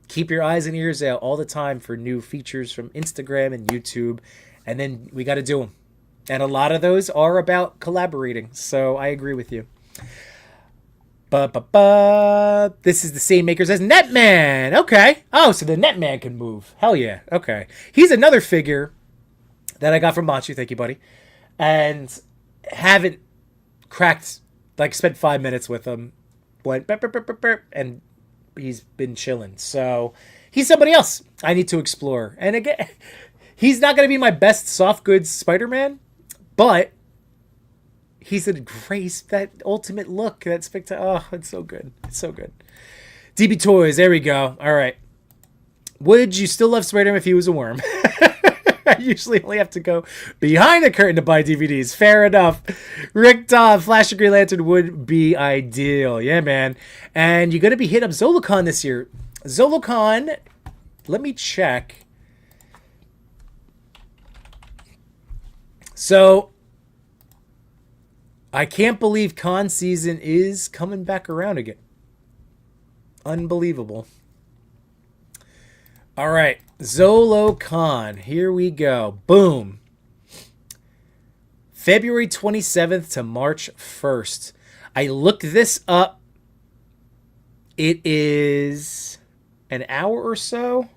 Speaker 1: Keep your eyes and ears out all the time for new features from Instagram and YouTube. And then we got to do them. And a lot of those are about collaborating. So I agree with you. This is the same makers as Netman. Okay. Oh, so the Netman can move. Hell yeah. Okay. He's another figure that I got from Machu. Thank you, buddy. And haven't cracked, spent 5 minutes with him. Went, burp, burp, burp, burp, burp, and he's been chilling. So he's somebody else I need to explore. And again, he's not going to be my best soft goods Spider-Man, but he's a grace, that ultimate look, that spectacular. Oh, it's so good. It's so good. DB Toys, there we go. All right. Would you still love Spider-Man if he was a worm? I usually only have to go behind the curtain to buy DVDs. Fair enough. Rick Todd, Flash of Green Lantern would be ideal. Yeah, man. And you're going to be hitting up Zolocon this year. Zolocon, let me check. So, I can't believe con season is coming back around again. Unbelievable. All right, ZoloCon. Here we go. Boom. February 27th to March 1st. I looked this up. It is an hour or so.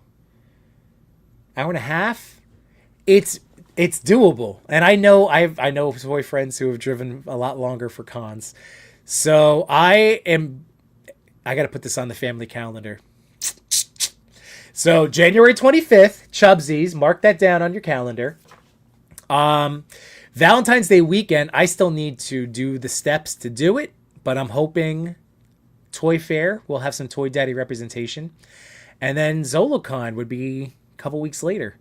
Speaker 1: Hour and a half. It's doable. And I know toy friends who have driven a lot longer for cons. So I got to put this on the family calendar. So January 25th, Chubsies, mark that down on your calendar. Valentine's Day weekend, I still need to do the steps to do it, but I'm hoping Toy Fair will have some Toy Daddy representation. And then ZoloCon would be a couple weeks later.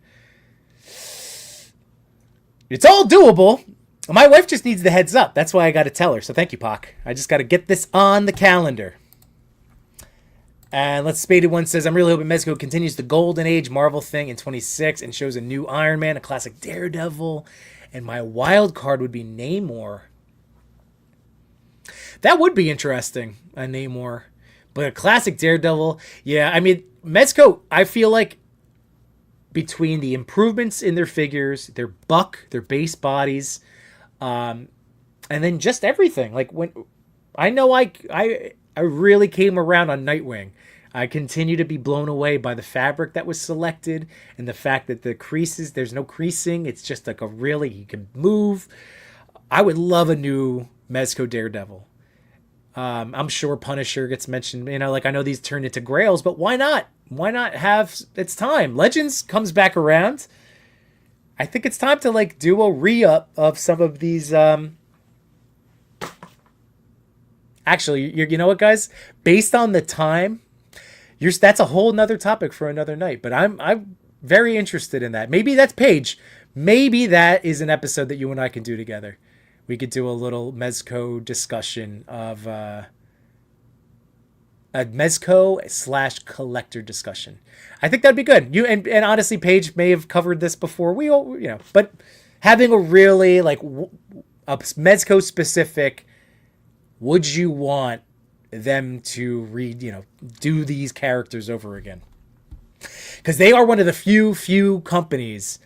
Speaker 1: It's all doable. My wife just needs the heads up. That's why I got to tell her. So thank you, Pac. I just got to get this on the calendar. And Let's Spaded One says, I'm really hoping Mezco continues the Golden Age Marvel thing in 26 and shows a new Iron Man, a classic Daredevil, and my wild card would be Namor. That would be interesting, a Namor. But a classic Daredevil, yeah, I mean, Mezco, I feel like between the improvements in their figures, their base bodies, and then just everything. Like when I know I really came around on Nightwing. I continue to be blown away by the fabric that was selected and the fact that the creases, there's no creasing. It's just like he can move. I would love a new Mezco Daredevil. I'm sure Punisher gets mentioned. I know these turned into grails, but why not? Why not have its time? Legends comes back around. I think it's time to do a re-up of some of these. Actually, you know what, guys? Based on the time, that's a whole nother topic for another night. But I'm very interested in that. Maybe that's Paige. Maybe that is an episode that you and I can do together. We could do a little Mezco discussion of a Mezco / collector discussion. I think that'd be good. And honestly, Paige may have covered this before. We all, but having a really a Mezco specific. Would you want them to do these characters over again? Because they are one of the few companies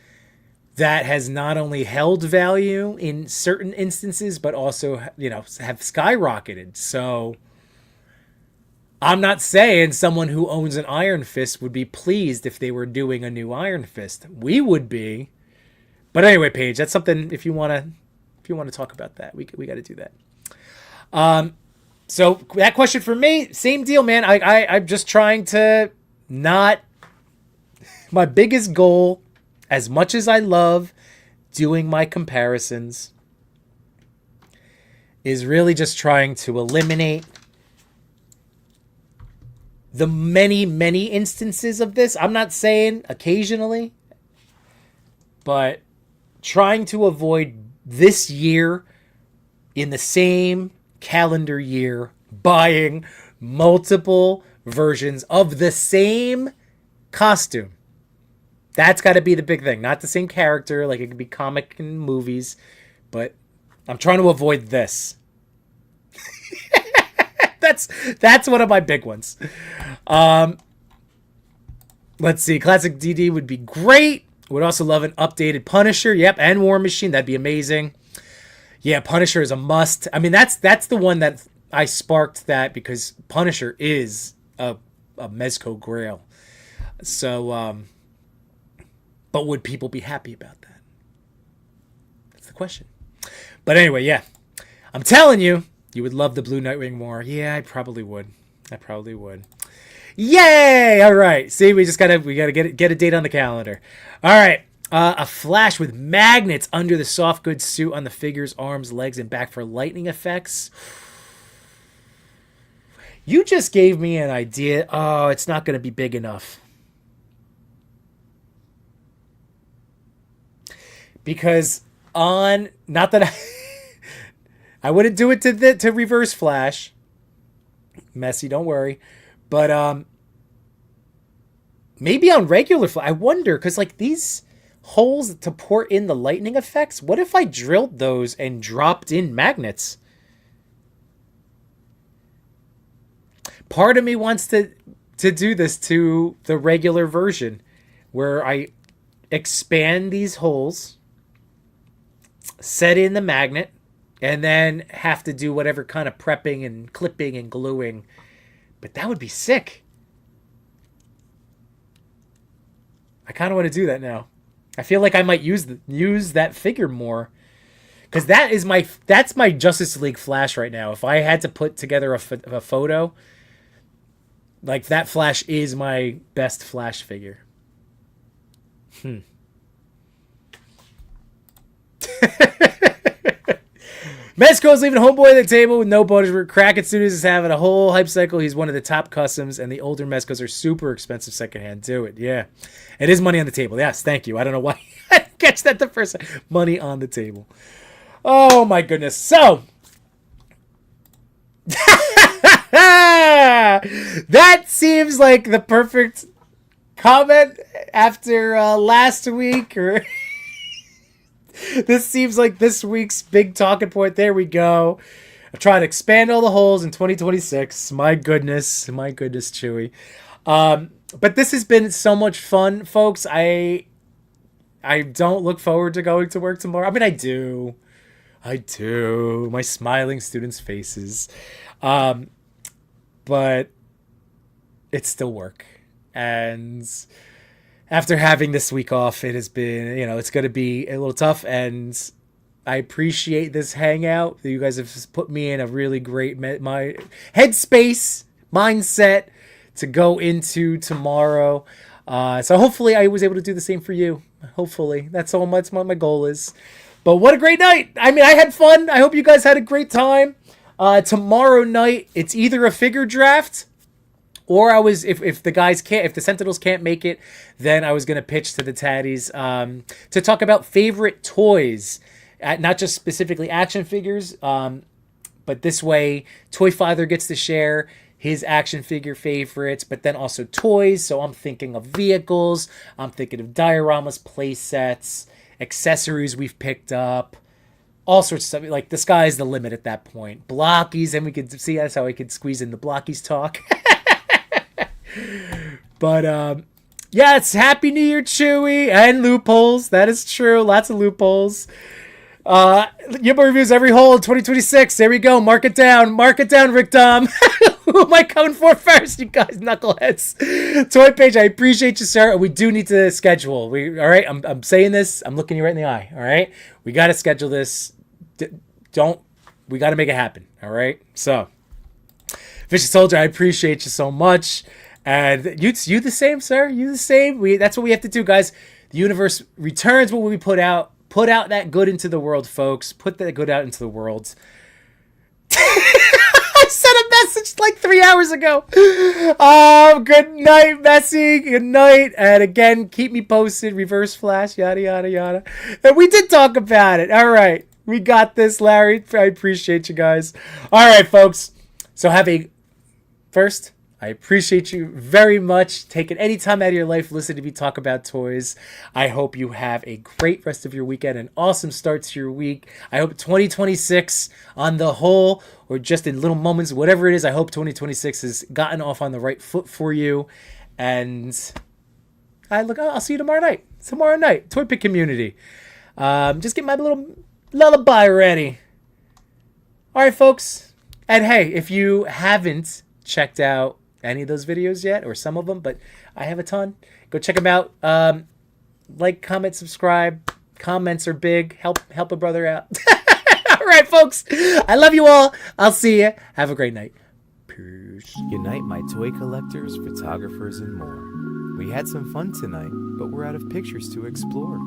Speaker 1: that has not only held value in certain instances, but also, have skyrocketed. So I'm not saying someone who owns an Iron Fist would be pleased if they were doing a new Iron Fist. We would be. But anyway, Paige, that's something if you want to talk about that, we got to do that. So that question for me, same deal, man. I'm just trying to not, my biggest goal, as much as I love doing my comparisons is really just trying to eliminate the many, many instances of this. I'm not saying occasionally, but trying to avoid this year in the same calendar year buying multiple versions of the same costume. That's got to be the big thing. Not the same character, like it could be comic and movies, but I'm trying to avoid this. That's one of my big ones. Let's see. Classic DD would be great. Would also love an updated Punisher. Yep, and War Machine. That'd be amazing. Yeah, Punisher is a must. I mean, that's the one that I sparked that because Punisher is a Mezco Grail. So, but would people be happy about that? That's the question. But anyway, yeah. I'm telling you, you would love the Blue Nightwing more. Yeah, I probably would. Yay! All right. See, we gotta get a date on the calendar. All right. A Flash with magnets under the soft goods suit on the figure's arms, legs, and back for lightning effects. You just gave me an idea. Oh, it's not going to be big enough. Because not that I wouldn't do it to Reverse Flash. Messy, don't worry. But maybe on regular Flash. I wonder, because like these holes to port in the lightning effects, what if I drilled those and dropped in magnets? Part of me wants to do this to the regular version where I expand these holes, set in the magnet, and then have to do whatever kind of prepping and clipping and gluing. But that would be sick. I kind of want to do that now. I feel like I might use that figure more. Because that's my Justice League Flash right now. If I had to put together a photo, like that Flash is my best Flash figure. Mezco's leaving Homeboy at the table with no budget. Kraken Studios is having a whole hype cycle. He's one of the top customs, and the older Mezcos are super expensive secondhand. Do it. Yeah. It is money on the table. Yes, thank you. I don't know why I didn't catch that the first time. Money on the table. Oh, my goodness. So, that seems like the perfect comment after last week, or this seems like this week's big talking point. There we go. I'm trying to expand all the holes in 2026. My goodness, Chewy. But this has been so much fun, folks. I don't look forward to going to work tomorrow. I mean, I do. My smiling students' faces. But it's still work. And after having this week off, it has been, it's going to be a little tough. And I appreciate this hangout. You guys have put me in a really great my headspace, mindset to go into tomorrow. So hopefully I was able to do the same for you. Hopefully. That's what my goal is. But what a great night. I mean, I had fun. I hope you guys had a great time. Tomorrow night, it's either a figure draft, or if the Sentinels can't make it, then I was going to pitch to the Tatties to talk about favorite toys, not just specifically action figures, but this way Toy Father gets to share his action figure favorites, but then also toys. So I'm thinking of vehicles, I'm thinking of dioramas, play sets, accessories we've picked up, all sorts of stuff. Like the sky's the limit at that point. Blockies, and we could see that's how I could squeeze in the Blockies talk. But yeah, it's Happy New Year, Chewy, and loopholes. That is true. Lots of loopholes. Yimbo reviews every hole in 2026. There we go. Mark it down, Rick Dom. Who am I coming for first, you guys, knuckleheads? Toy Page, I appreciate you, sir. We do need to schedule. All right? I'm saying this. I'm looking you right in the eye. All right? We got to schedule this. We got to make it happen. All right? So, Vicious Soldier, I appreciate you so much. And you the same, sir. You the same. That's what we have to do, guys. The universe returns what we put out. Put out that good into the world, folks. Put that good out into the world. I sent a message like 3 hours ago. Good night, Messi. Good night. And again, keep me posted. Reverse flash, yada, yada, yada. And we did talk about it. All right. We got this, Larry. I appreciate you guys. All right, folks. So first, I appreciate you very much taking any time out of your life listening to me talk about toys. I hope you have a great rest of your weekend, an awesome start to your week. I hope 2026 on the whole, or just in little moments, whatever it is, I hope 2026 has gotten off on the right foot for you. And I'll see you tomorrow night. Toy Pick community. Just get my little lullaby ready. All right, folks. And hey, if you haven't checked out any of those videos yet, or some of them, but I have a ton, go check them out. Like, comment, subscribe. Comments are big. Help a brother out. All right, folks. I love you all. I'll see you. Have a great night. Peace.
Speaker 2: Unite my toy collectors, photographers, and more. We had some fun tonight, but we're out of pictures to explore.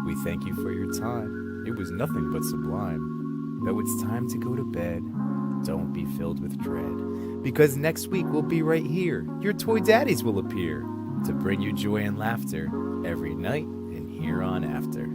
Speaker 2: We thank you for your time. It was nothing but sublime. Though it's time to go to bed, don't be filled with dread, because next week we'll be right here. Your toy daddies will appear to bring you joy and laughter every night and here on after.